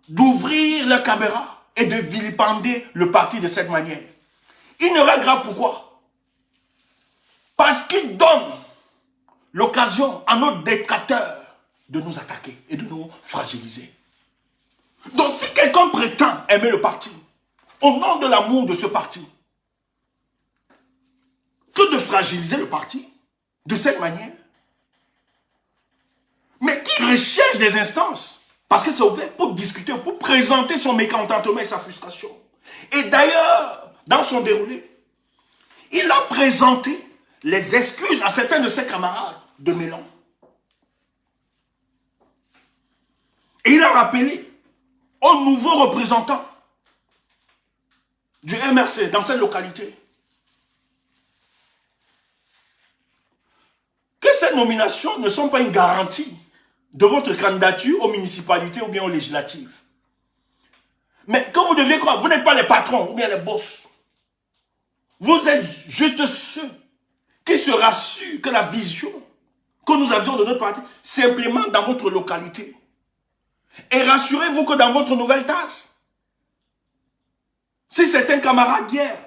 d'ouvrir la caméra et de vilipender le parti de cette manière. Une erreur grave, pourquoi? Parce qu'il donne l'occasion à nos détracteurs de nous attaquer et de nous fragiliser. Donc si quelqu'un prétend aimer le parti, au nom de l'amour de ce parti, que de fragiliser le parti de cette manière, mais qui recherche des instances, parce que c'est ouvert pour discuter, pour présenter son mécontentement et sa frustration. Et d'ailleurs, dans son déroulé, il a présenté les excuses à certains de ses camarades de Mélan. Et il a rappelé aux nouveaux représentants du MRC dans cette localité que ces nominations ne sont pas une garantie de votre candidature aux municipalités ou bien aux législatives. Mais que vous devez croire, vous n'êtes pas les patrons ou bien les boss. Vous êtes juste ceux qui se rassurent que la vision que nous avions de notre parti s'implémente dans votre localité. Et rassurez-vous que dans votre nouvelle tâche, si certains camarades hier,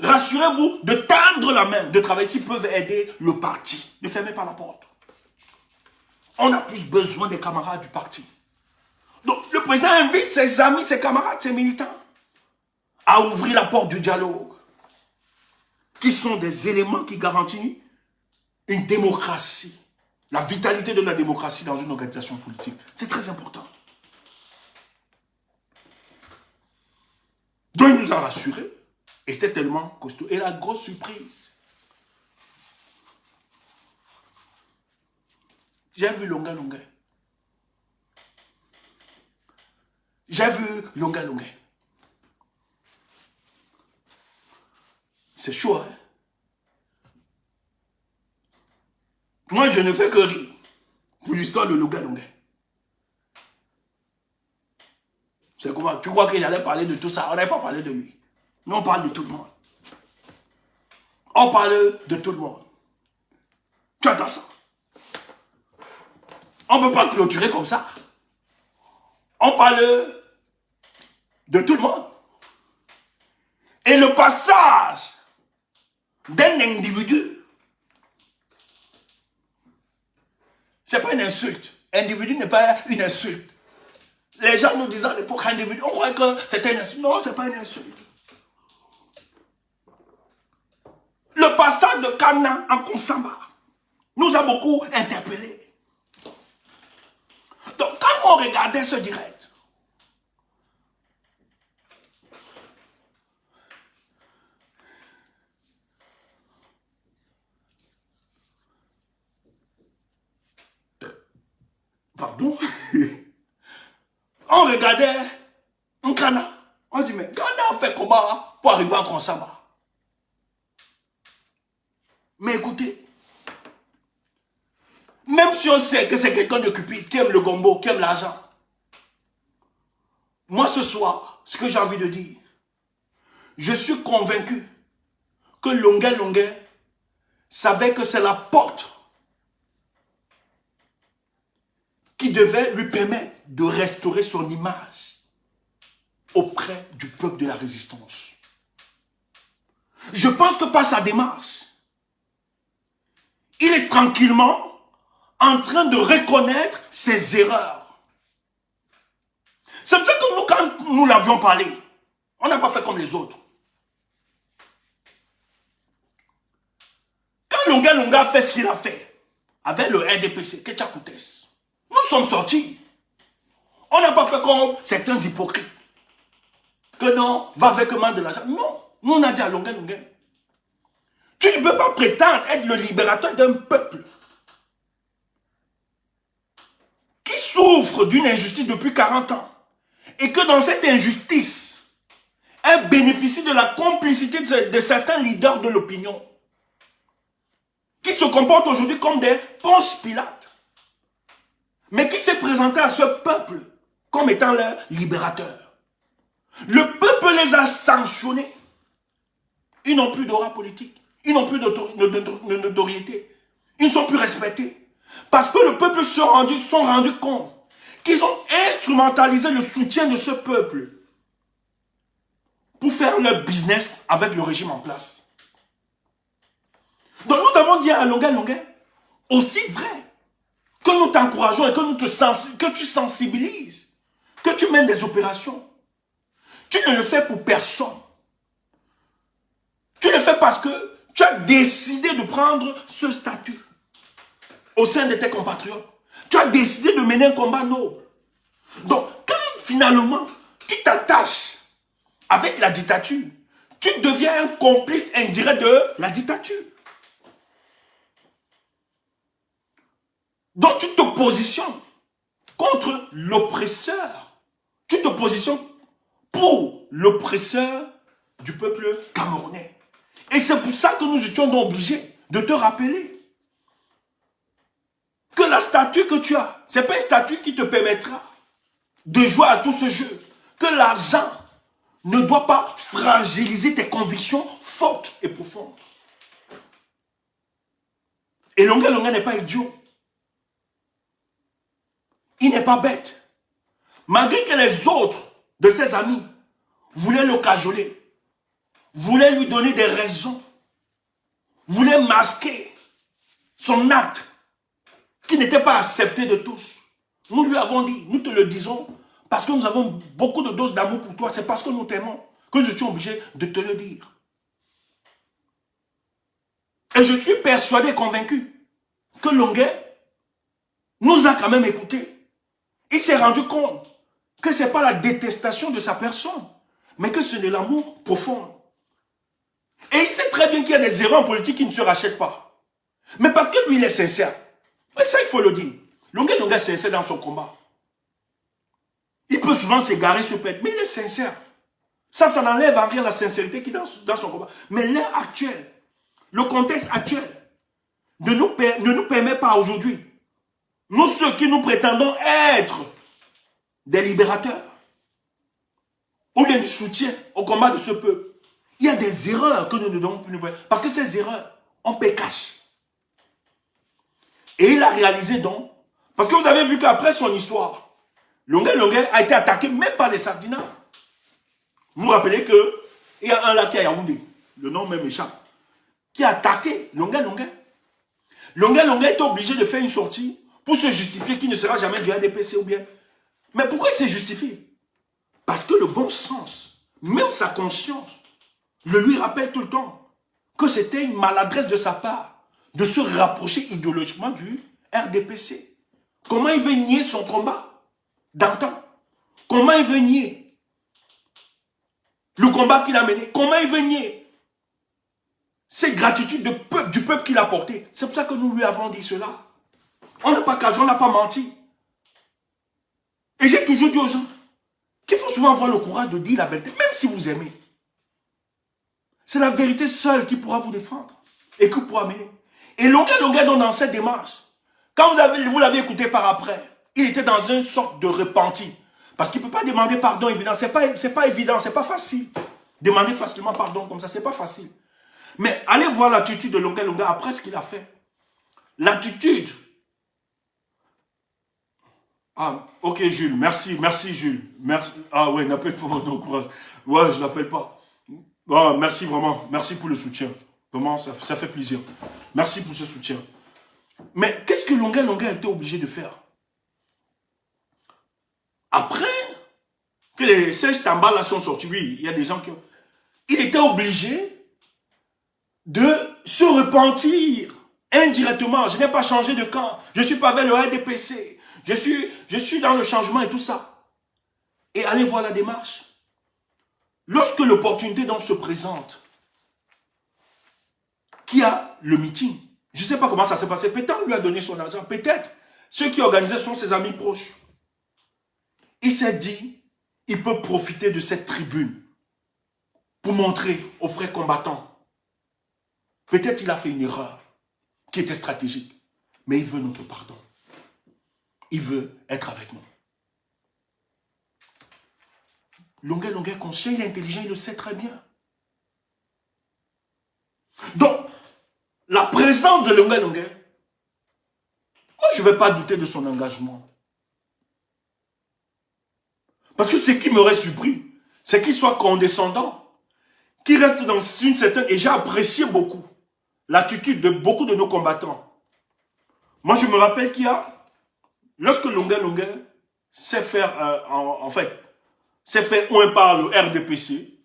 rassurez-vous de tendre la main, de travailler s'ils peuvent aider le parti. Ne fermez pas la porte. On a plus besoin des camarades du parti. Donc le président invite ses amis, ses camarades, ses militants à ouvrir la porte du dialogue, qui sont des éléments qui garantissent une démocratie, la vitalité de la démocratie dans une organisation politique. C'est très important. Donc il nous a rassurés, et c'était tellement costaud. Et la grosse surprise, j'ai vu Longa Longa. J'ai vu Longa Longa. C'est chaud, hein? Moi, je ne fais que rire pour l'histoire de Longa Longa. C'est comment? Tu crois que j'allais parler de tout ça? On n'avait pas parlé de lui. Nous, on parle de tout le monde. On parle de tout le monde. Tu entends ça? On ne peut pas clôturer comme ça. On parle de tout le monde. Et le passage d'un individu, c'est pas une insulte. Individu n'est pas une insulte. Les gens nous disaient à l'époque individu, on croyait que c'était une insulte. Non, c'est pas une insulte. Le passage de Kana en Konsamba nous a beaucoup interpellés. Donc quand on regardait ce direct, pardon, on regardait un Kana. On dit, mais Kana fait comment pour arriver en Konsamba? Mais écoutez, même si on sait que c'est quelqu'un de cupide, qui aime le gombo, qui aime l'argent, moi ce soir, ce que j'ai envie de dire, je suis convaincu que Longa Longa savait que c'est la porte qui devait lui permettre de restaurer son image auprès du peuple de la résistance. Je pense que par sa démarche, il est tranquillement en train de reconnaître ses erreurs. C'est pour ça que nous, quand nous l'avions parlé, on n'a pas fait comme les autres. Quand Longa Longa a fait ce qu'il a fait, avec le RDPC, Ketchakoutes, nous sommes sortis. On n'a pas fait comme certains hypocrites. Que non, va avec main de l'argent. Non, nous on a dit à Longa Longa, tu ne peux pas prétendre être le libérateur d'un peuple qui souffre d'une injustice depuis 40 ans et que dans cette injustice, elle bénéficie de la complicité de certains leaders de l'opinion qui se comportent aujourd'hui comme des Ponce Pilate, mais qui s'est présenté à ce peuple comme étant leur libérateur. Le peuple les a sanctionnés. Ils n'ont plus d'aura politique. Ils n'ont plus de notoriété. Ils ne sont plus respectés. Parce que le peuple se sont rendus compte qu'ils ont instrumentalisé le soutien de ce peuple pour faire leur business avec le régime en place. Donc nous avons dit à Longa Longa, aussi vrai que nous t'encourageons et que tu sensibilises, que tu mènes des opérations, tu ne le fais pour personne. Tu le fais parce que tu as décidé de prendre ce statut au sein de tes compatriotes. Tu as décidé de mener un combat noble. Donc, quand finalement tu t'attaches avec la dictature, tu deviens un complice indirect de la dictature. Donc, tu te positionnes contre l'oppresseur. Tu te positionnes pour l'oppresseur du peuple camerounais. Et c'est pour ça que nous étions donc obligés de te rappeler que la statue que tu as, ce n'est pas une statue qui te permettra de jouer à tout ce jeu. Que l'argent ne doit pas fragiliser tes convictions fortes et profondes. Et Longa Longa n'est pas idiot. Il n'est pas bête. Malgré que les autres de ses amis voulaient le cajoler, voulaient lui donner des raisons, voulaient masquer son acte qui n'était pas accepté de tous. Nous lui avons dit, nous te le disons, parce que nous avons beaucoup de doses d'amour pour toi, c'est parce que nous t'aimons que je suis obligé de te le dire. Et je suis persuadé, convaincu, que Longuet nous a quand même écoutés. Il s'est rendu compte que ce n'est pas la détestation de sa personne, mais que c'est de l'amour profond. Et il sait très bien qu'il y a des erreurs en politique qui ne se rachètent pas. Mais parce que lui, il est sincère. Et ça, il faut le dire. Longuet est sincère dans son combat. Il peut souvent s'égarer sur pète, mais il est sincère. Ça n'enlève en rien la sincérité qui est dans son combat. Mais l'heure actuelle, le contexte actuel, ne nous permet pas aujourd'hui, nous ceux qui nous prétendons être des libérateurs, ou bien du soutien au combat de ce peuple, il y a des erreurs que nous ne devons plus nous faire. Parce que ces erreurs, on paie cash. Et il a réalisé donc, parce que vous avez vu qu'après son histoire, Longuet a été attaqué même par les Sardinats. Vous vous rappelez qu'il y a un là qui est à Yaoundé, le nom même échappe, qui a attaqué Longuet. Longuet est obligé de faire une sortie pour se justifier qu'il ne sera jamais du RDPC ou bien. Mais pourquoi il s'est justifié? Parce que le bon sens, même sa conscience, le lui rappelle tout le temps que c'était une maladresse de sa part de se rapprocher idéologiquement du RDPC. Comment il veut nier son combat d'antan? Comment il veut nier le combat qu'il a mené? Comment il veut nier cette gratitude du peuple qu'il a porté? C'est pour ça que nous lui avons dit cela. On n'a pas cagé, on n'a pas menti. Et j'ai toujours dit aux gens qu'il faut souvent avoir le courage de dire la vérité, même si vous aimez. C'est la vérité seule qui pourra vous défendre et qui pourra mener. Et Longuet dans cette démarche, quand vous l'avez écouté par après, il était dans une sorte de repenti. Parce qu'il ne peut pas demander pardon évident. C'est pas évident, c'est pas facile. Demander facilement pardon comme ça, c'est pas facile. Mais allez voir l'attitude de Longa Longa après ce qu'il a fait. L'attitude. Ah, ok Jules, merci, merci Jules. Merci. Ah ouais, n'appelle pas votre courage. Ouais, je l'appelle pas. Ah, merci vraiment, merci pour le soutien. Vraiment, ça fait plaisir. Merci pour ce soutien. Mais qu'est-ce que Longa Longa a été obligé de faire? Après que les Serge Tamba là sont sortis, oui, il y a des gens qui ont... Il était obligé de se repentir indirectement. Je n'ai pas changé de camp. Je suis pas avec le RDPC. Je suis dans le changement et tout ça. Et allez voir la démarche. Lorsque l'opportunité donc se présente, qui a le meeting, je ne sais pas comment ça s'est passé. Peut-être on lui a donné son argent. Peut-être ceux qui organisaient sont ses amis proches. Il s'est dit, il peut profiter de cette tribune pour montrer aux frères combattants. Peut-être il a fait une erreur qui était stratégique. Mais il veut notre pardon. Il veut être avec nous. Longa Longa est conscient, il est intelligent, il le sait très bien. Donc, la présence de Longa Longa, moi je ne vais pas douter de son engagement. Parce que ce qui m'aurait surpris, c'est qu'il soit condescendant, qu'il reste dans une certaine... Et j'ai apprécié beaucoup l'attitude de beaucoup de nos combattants. Moi je me rappelle qu'il y a... Lorsque Longa Longa s'est fait, s'est fait un par le RDPC,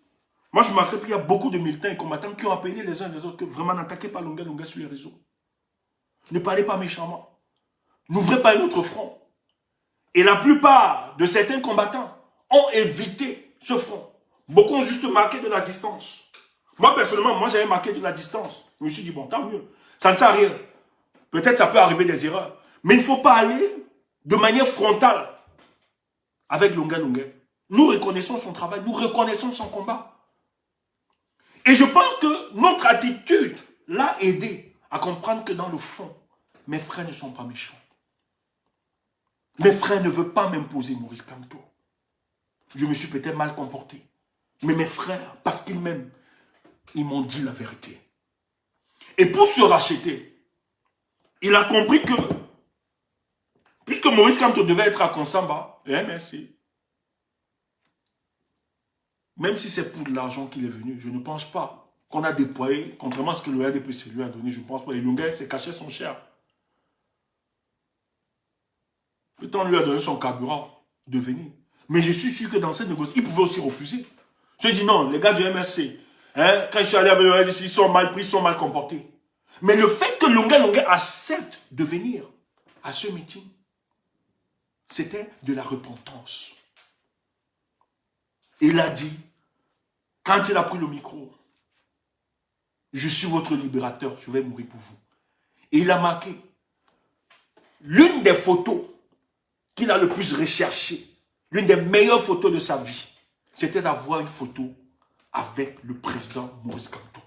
moi je me rappelle qu'il y a beaucoup de militants et combattants qui ont appelé les uns les autres que vraiment n'attaquez pas Longa Longa sur les réseaux. Ne parlez pas méchamment. N'ouvrez pas un autre front. Et la plupart de certains combattants ont évité ce front. Beaucoup ont juste marqué de la distance. Moi personnellement, moi j'avais marqué de la distance. Je me suis dit bon, tant mieux. Ça ne sert à rien. Peut-être ça peut arriver des erreurs. Mais il ne faut pas aller de manière frontale avec Longa Longa. Nous reconnaissons son travail, nous reconnaissons son combat. Et je pense que notre attitude l'a aidé à comprendre que dans le fond, mes frères ne sont pas méchants. Mes frères ne veulent pas m'imposer Maurice Kamto. Je me suis peut-être mal comporté. Mais mes frères, parce qu'ils m'aiment, ils m'ont dit la vérité. Et pour se racheter, il a compris que, puisque Maurice Kamto devait être à Konsamba, merci. Même si c'est pour de l'argent qu'il est venu, je ne pense pas qu'on a déployé, contrairement à ce que le RDPC lui a donné, je ne pense pas. Et Longa s'est caché son cher. Peut-être on lui a donné son carburant de venir. Mais je suis sûr que dans cette négociation, il pouvait aussi refuser. Je dis non, les gars du MRC, hein, quand je suis allé avec le RDC, ils sont mal pris, ils sont mal comportés. Mais le fait que Longa Longa accepte de venir à ce meeting, c'était de la repentance. Il a dit, quand il a pris le micro, je suis votre libérateur, je vais mourir pour vous. Et il a marqué l'une des photos qu'il a le plus recherchées, l'une des meilleures photos de sa vie, c'était d'avoir une photo avec le président Maurice Kamto.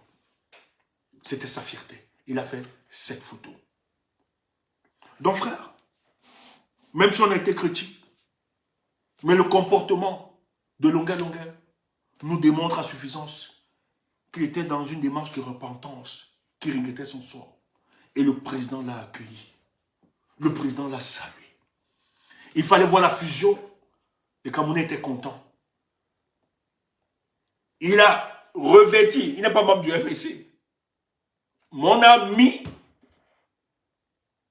C'était sa fierté. Il a fait cette photo. Donc frère, même si on a été critique, mais le comportement de Longa Longa nous démontre à suffisance qu'il était dans une démarche de repentance, qui regrettait son sort. Et le président l'a accueilli. Le président l'a salué. Il fallait voir la fusion. Et Camerounais était content. Il a revêti, il n'est pas membre du MRC. Mon ami,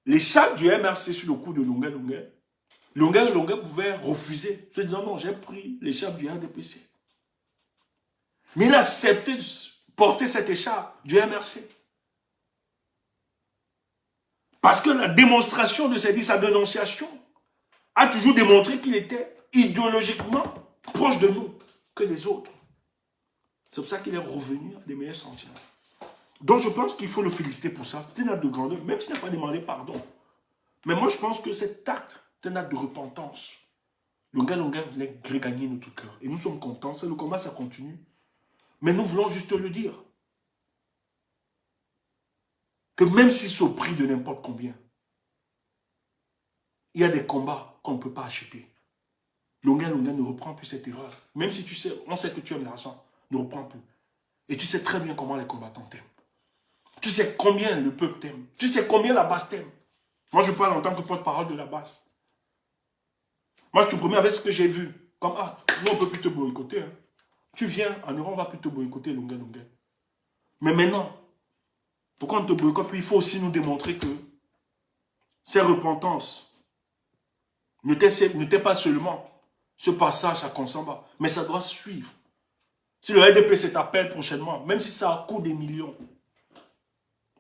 l'écharpe du MRC sur le cou de Longa Longa. Longa Longa pouvait refuser, se disant non, j'ai pris l'écharpe du RDPC. Mais il a accepté de porter cette écharpe du MRC. Parce que la démonstration de sa dénonciation a toujours démontré qu'il était idéologiquement proche de nous que des autres. C'est pour ça qu'il est revenu à des meilleurs sentiments. Donc je pense qu'il faut le féliciter pour ça. C'est un acte de grandeur, même s'il n'a pas demandé pardon. Mais moi je pense que cet acte est un acte de repentance. Longa Longa voulait regagner notre cœur. Et nous sommes contents. Le combat, ça continue. Mais nous voulons juste le dire. Que même si c'est au prix de n'importe combien, il y a des combats qu'on ne peut pas acheter. Longa Longa ne reprend plus cette erreur. Même si tu sais, on sait que tu aimes l'argent, ne reprend plus. Et tu sais très bien comment les combattants t'aiment. Tu sais combien le peuple t'aime. Tu sais combien la base t'aime. Moi, je parle en tant que porte-parole de la base. Moi, je te promets avec ce que j'ai vu. Comme, ah, nous, on ne peut plus te boycotter. Hein. Tu viens, en Europe, on va plus te boycotter, Lunga. Mais maintenant, pourquoi on te boycotte? Il faut aussi nous démontrer que cette repentance n'était pas seulement ce passage à Konsamba, mais ça doit suivre. Si le RDPC t'appelle prochainement, même si ça coûte des millions,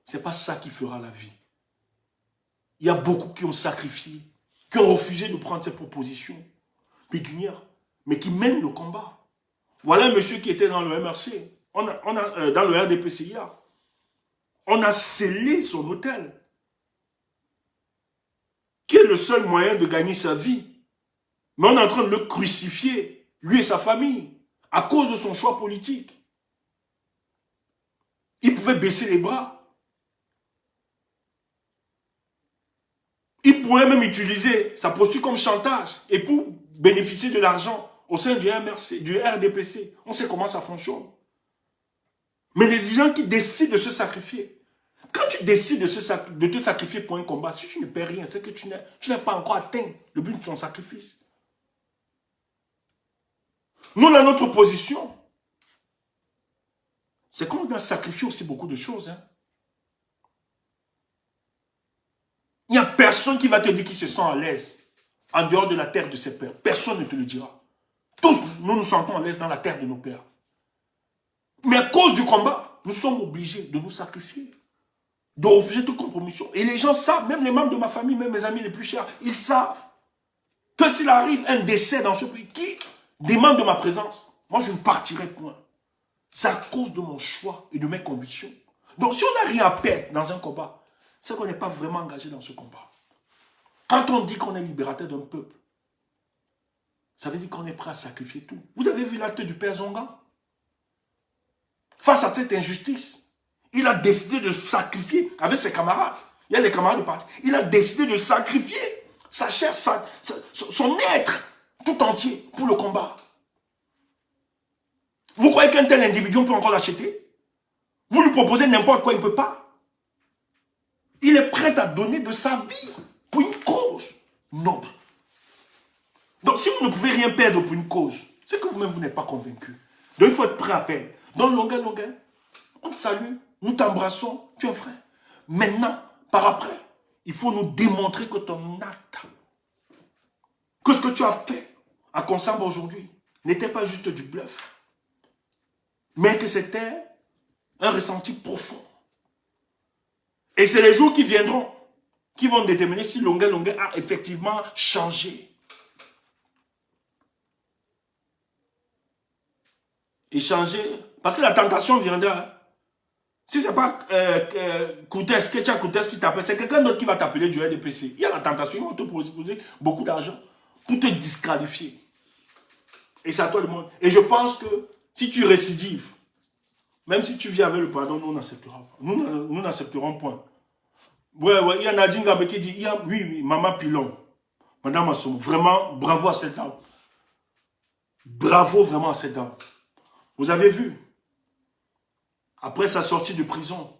ce n'est pas ça qui fera la vie. Il y a beaucoup qui ont sacrifié, qui ont refusé de prendre ces propositions pécuniaires, mais qui mènent le combat. Voilà un monsieur qui était dans le MRC, dans le RDPCIA. On a scellé son hôtel, qui est le seul moyen de gagner sa vie. Mais on est en train de le crucifier, lui et sa famille, à cause de son choix politique. Il pouvait baisser les bras. Il pourrait même utiliser sa posture comme chantage et pour bénéficier de l'argent au sein du MRC, du RDPC. On sait comment ça fonctionne. Mais les gens qui décident de se sacrifier, quand tu décides de te sacrifier pour un combat, si tu ne perds rien, c'est que tu n'as pas encore atteint le but de ton sacrifice. Nous, dans notre position, c'est qu'on a sacrifié aussi beaucoup de choses. Hein. Il n'y a personne qui va te dire qu'il se sent à l'aise en dehors de la terre de ses pères. Personne ne te le dira. Tous, nous nous sentons à l'aise dans la terre de nos pères. Mais à cause du combat, nous sommes obligés de nous sacrifier, de refuser toute compromission. Et les gens savent, même les membres de ma famille, même mes amis les plus chers, ils savent que s'il arrive un décès dans ce pays, qui demande de ma présence, moi je ne partirai point. C'est à cause de mon choix et de mes convictions. Donc si on n'a rien à perdre dans un combat, c'est qu'on n'est pas vraiment engagé dans ce combat. Quand on dit qu'on est libérateur d'un peuple, ça veut dire qu'on est prêt à sacrifier tout. Vous avez vu l'acte du père Zonga? Face à cette injustice, il a décidé de sacrifier avec ses camarades. Il y a les camarades de parti. Il a décidé de sacrifier sa chair, son être tout entier pour le combat. Vous croyez qu'un tel individu, on peut encore l'acheter? Vous lui proposez n'importe quoi, il ne peut pas. Il est prêt à donner de sa vie pour une cause noble. Donc, si vous ne pouvez rien perdre pour une cause, c'est que vous-même, vous n'êtes pas convaincu. Donc, il faut être prêt à perdre. Donc, Longuin, on te salue, nous t'embrassons, tu es frère. Maintenant, par après, il faut nous démontrer que ton acte, que ce que tu as fait à Konsamba aujourd'hui, n'était pas juste du bluff, mais que c'était un ressenti profond. Et c'est les jours qui viendront qui vont déterminer si Longuin a effectivement changé. Et changer, parce que la tentation viendra. Si ce n'est pas Ketcha Koutes qui t'appelle, c'est quelqu'un d'autre qui va t'appeler du RDPC. Il y a la tentation, ils vont te proposer beaucoup d'argent pour te disqualifier. Et c'est à toi le monde. Et je pense que si tu récidives, même si tu viens avec le pardon, nous n'accepterons pas. Nous n'accepterons point. Ouais, il y a Nadine Gabe qui dit, oui, maman Pilon, madame Assomo, vraiment, bravo à cette dame. Bravo vraiment à cette dame. Vous avez vu, après sa sortie de prison,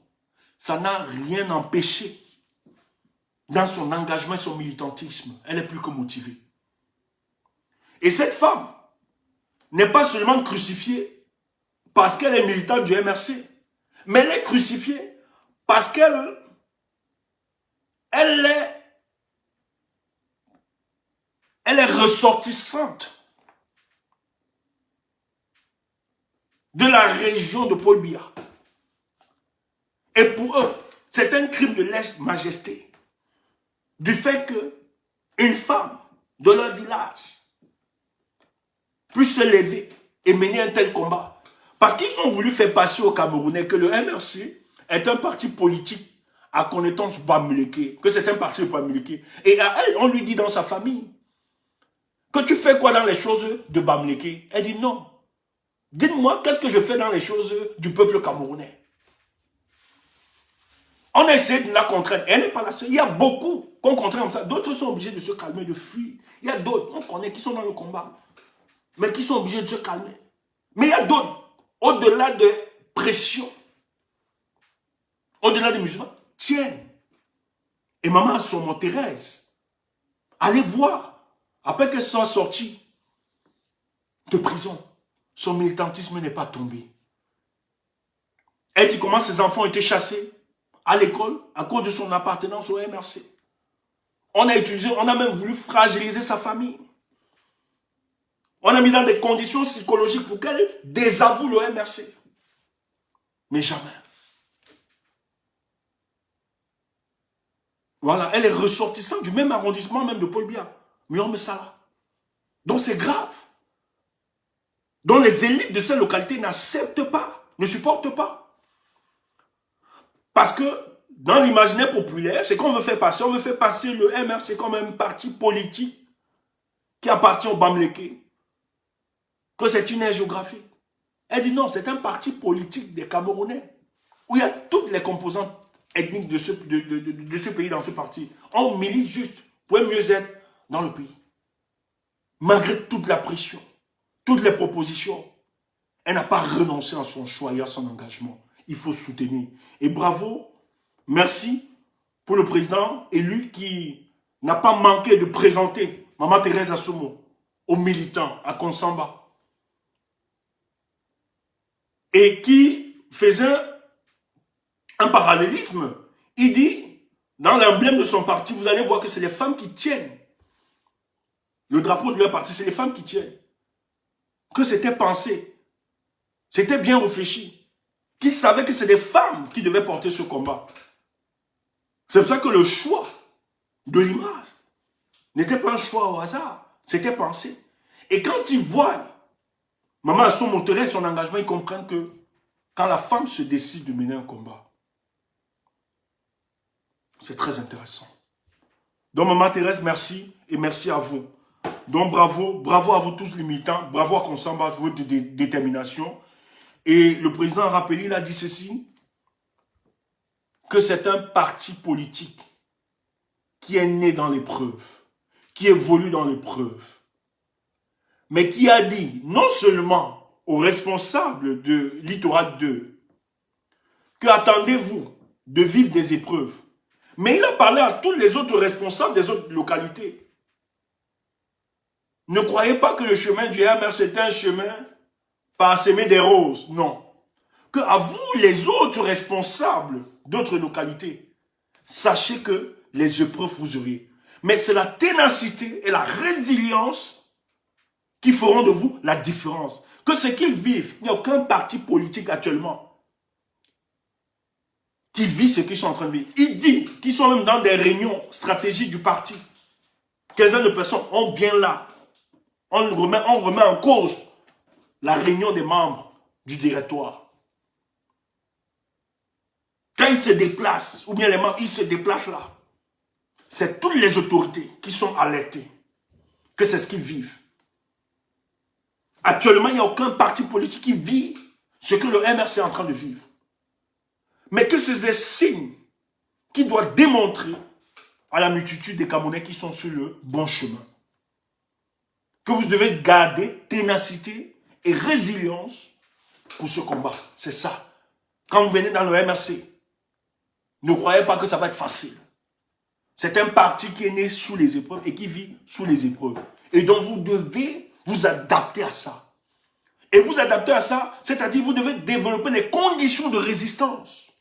ça n'a rien empêché dans son engagement et son militantisme. Elle est plus que motivée. Et cette femme n'est pas seulement crucifiée parce qu'elle est militante du MRC, mais elle est crucifiée parce qu'elle est ressortissante de la région de Paul Biya. Et pour eux, c'est un crime de lèse-majesté du fait qu'une femme de leur village puisse se lever et mener un tel combat. Parce qu'ils ont voulu faire passer aux Camerounais que le MRC est un parti politique à connaissance Bamileke, que c'est un parti de Bamileke. Et à elle, on lui dit dans sa famille que tu fais quoi dans les choses de Bamileke? Elle dit non. Dites-moi, qu'est-ce que je fais dans les choses du peuple camerounais? On a essayé de la contraindre. Elle n'est pas la seule. Il y a beaucoup qu'on contraint comme ça. D'autres sont obligés de se calmer, de fuir. Il y a d'autres, on connaît, qui sont dans le combat, mais qui sont obligés de se calmer. Mais il y a d'autres, au-delà de pression, au-delà des musulmans, tiennent. Et maman, son nom, Thérèse, allez voir, après qu'elle soit sortie de prison, son militantisme n'est pas tombé. Elle dit comment ses enfants ont été chassés à l'école à cause de son appartenance au MRC. On a même voulu fragiliser sa famille. On a mis dans des conditions psychologiques pour qu'elle désavoue le MRC. Mais jamais. Voilà, elle est ressortissante du même arrondissement même de Paul Biya, Miorme Sala. Donc c'est grave. Donc les élites de cette localité n'acceptent pas, ne supportent pas. Parce que dans l'imaginaire populaire, c'est qu'on veut faire passer. On veut faire passer le MRC comme un parti politique qui appartient au Bamileke. Que c'est une aire géographique. Elle dit non, c'est un parti politique des Camerounais. Où il y a toutes les composantes ethniques de ce pays dans ce parti. On milite juste pour mieux être dans le pays. Malgré toute la pression, toutes les propositions, elle n'a pas renoncé à son choix et à son engagement. Il faut soutenir. Et bravo, merci pour le président élu qui n'a pas manqué de présenter Maman Thérèse Assoumou aux militants à Konsamba. Et qui faisait un parallélisme. Il dit, dans l'emblème de son parti, vous allez voir que c'est les femmes qui tiennent. Le drapeau de leur parti, c'est les femmes qui tiennent. Que c'était pensé. C'était bien réfléchi. Qu'ils savaient que c'est des femmes qui devaient porter ce combat. C'est pour ça que le choix de l'image n'était pas un choix au hasard. C'était pensé. Et quand ils voient Maman Assoumou Thérèse son engagement, ils comprennent que quand la femme se décide de mener un combat, c'est très intéressant. Donc Maman Thérèse, merci et merci à vous. Donc bravo à vous tous les militants, bravo à Konsamba, votre détermination. Et le président Rappeli, il a dit ceci, que c'est un parti politique qui est né dans l'épreuve, qui évolue dans l'épreuve, mais qui a dit non seulement aux responsables de Littoral 2 que attendez-vous de vivre des épreuves, mais il a parlé à tous les autres responsables des autres localités. Ne croyez pas que le chemin du MR c'est un chemin parsemé des roses, non. Que à vous les autres responsables d'autres localités, sachez que les épreuves vous aurez. Mais c'est la ténacité et la résilience qui feront de vous la différence. Que ce qu'ils vivent, il n'y a aucun parti politique actuellement qui vit ce qu'ils sont en train de vivre. Il dit qu'ils sont même dans des réunions stratégiques du parti. Quinzaine de personnes, on vient là. On remet en cause la réunion des membres du directoire. Quand ils se déplacent, ou bien les membres, ils se déplacent là. C'est toutes les autorités qui sont alertées que c'est ce qu'ils vivent. Actuellement, il n'y a aucun parti politique qui vit ce que le MRC est en train de vivre. Mais que c'est des signes qui doivent démontrer à la multitude des Camerounais qui sont sur le bon chemin. Que vous devez garder ténacité et résilience pour ce combat. C'est ça. Quand vous venez dans le MRC, ne croyez pas que ça va être facile. C'est un parti qui est né sous les épreuves et qui vit sous les épreuves. Et donc vous devez vous adapter à ça. Et vous adapter à ça, c'est-à-dire vous devez développer les conditions de résistance.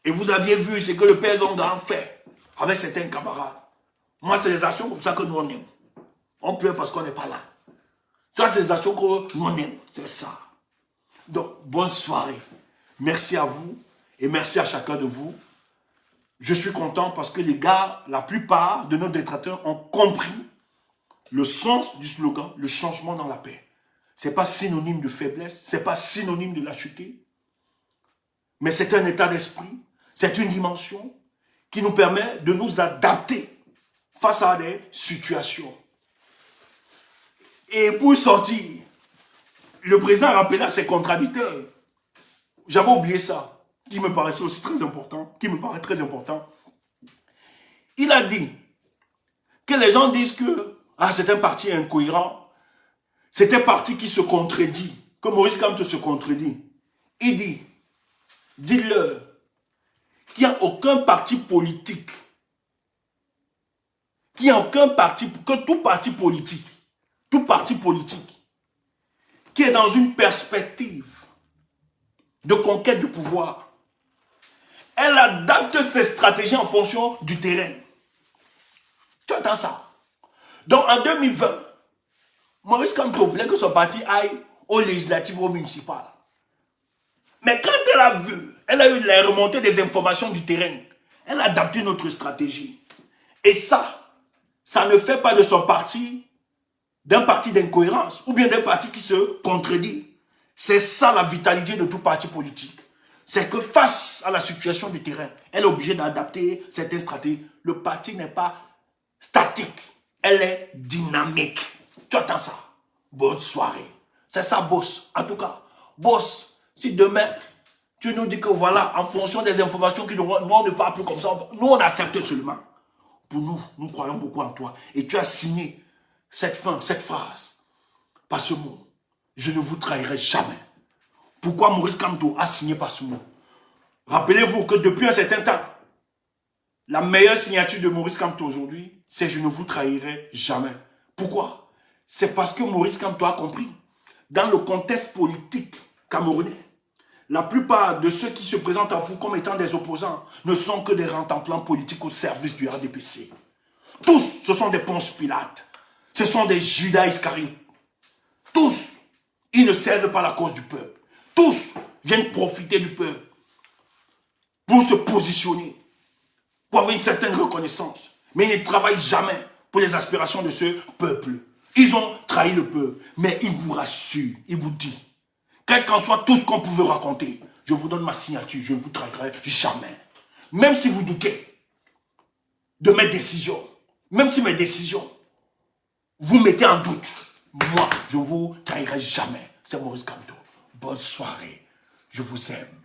Et vous aviez vu ce que le père Zonga fait avec certains camarades. Moi, c'est les actions comme ça que nous on aime. On pleure parce qu'on n'est pas là. Ça, c'est les actions que nous on aime. C'est ça. Donc, bonne soirée. Merci à vous et merci à chacun de vous. Je suis content parce que les gars, la plupart de nos détracteurs ont compris le sens du slogan, le changement dans la paix. Ce n'est pas synonyme de faiblesse, ce n'est pas synonyme de lâcheté, mais c'est un état d'esprit, c'est une dimension qui nous permet de nous adapter face à des situations. Et pour sortir, le président a rappelé à ses contradicteurs. J'avais oublié ça, qui me paraissait aussi très important, qui me paraît très important. Il a dit que les gens disent que c'est un parti incohérent, c'est un parti qui se contredit, que Maurice Kamto se contredit. Il dit, dites-leur qu'il n'y a aucun parti politique, que tout parti politique qui est dans une perspective de conquête du pouvoir, elle adapte ses stratégies en fonction du terrain. Tu entends ça? Donc en 2020, Maurice Kamto voulait que son parti aille aux législatives, aux municipales. Mais quand elle a eu la remontée des informations du terrain, elle a adapté notre stratégie. Et ça ne fait pas de son parti d'un parti d'incohérence ou bien d'un parti qui se contredit. C'est ça la vitalité de tout parti politique. C'est que face à la situation du terrain, elle est obligée d'adapter certaines stratégies. Le parti n'est pas statique, elle est dynamique. Tu entends ça? Bonne soirée. C'est ça, boss. En tout cas, boss, si demain, tu nous dis que voilà, en fonction des informations que nous, on ne parle plus comme ça, nous, on accepte seulement. Pour nous croyons beaucoup en toi. Et tu as signé cette phrase, par ce mot. Je ne vous trahirai jamais. Pourquoi Maurice Kamto a signé par ce mot? Rappelez-vous que depuis un certain temps, la meilleure signature de Maurice Kamto aujourd'hui, c'est je ne vous trahirai jamais. Pourquoi? C'est parce que Maurice Kamto a compris. Dans le contexte politique camerounais, la plupart de ceux qui se présentent à vous comme étant des opposants ne sont que des rentemplants politiques au service du RDPC. Tous, ce sont des Ponce Pilate. Ce sont des Judas Iscariote. Tous, ils ne servent pas la cause du peuple. Tous viennent profiter du peuple pour se positionner, pour avoir une certaine reconnaissance. Mais ils ne travaillent jamais pour les aspirations de ce peuple. Ils ont trahi le peuple. Mais il vous rassure, il vous dit, quel qu'en soit tout ce qu'on pouvait raconter, je vous donne ma signature, je ne vous trahirai jamais. Même si vous doutez de mes décisions, même si mes décisions vous mettez en doute, moi, je ne vous trahirai jamais. C'est Maurice Kamto. Bonne soirée. Je vous aime.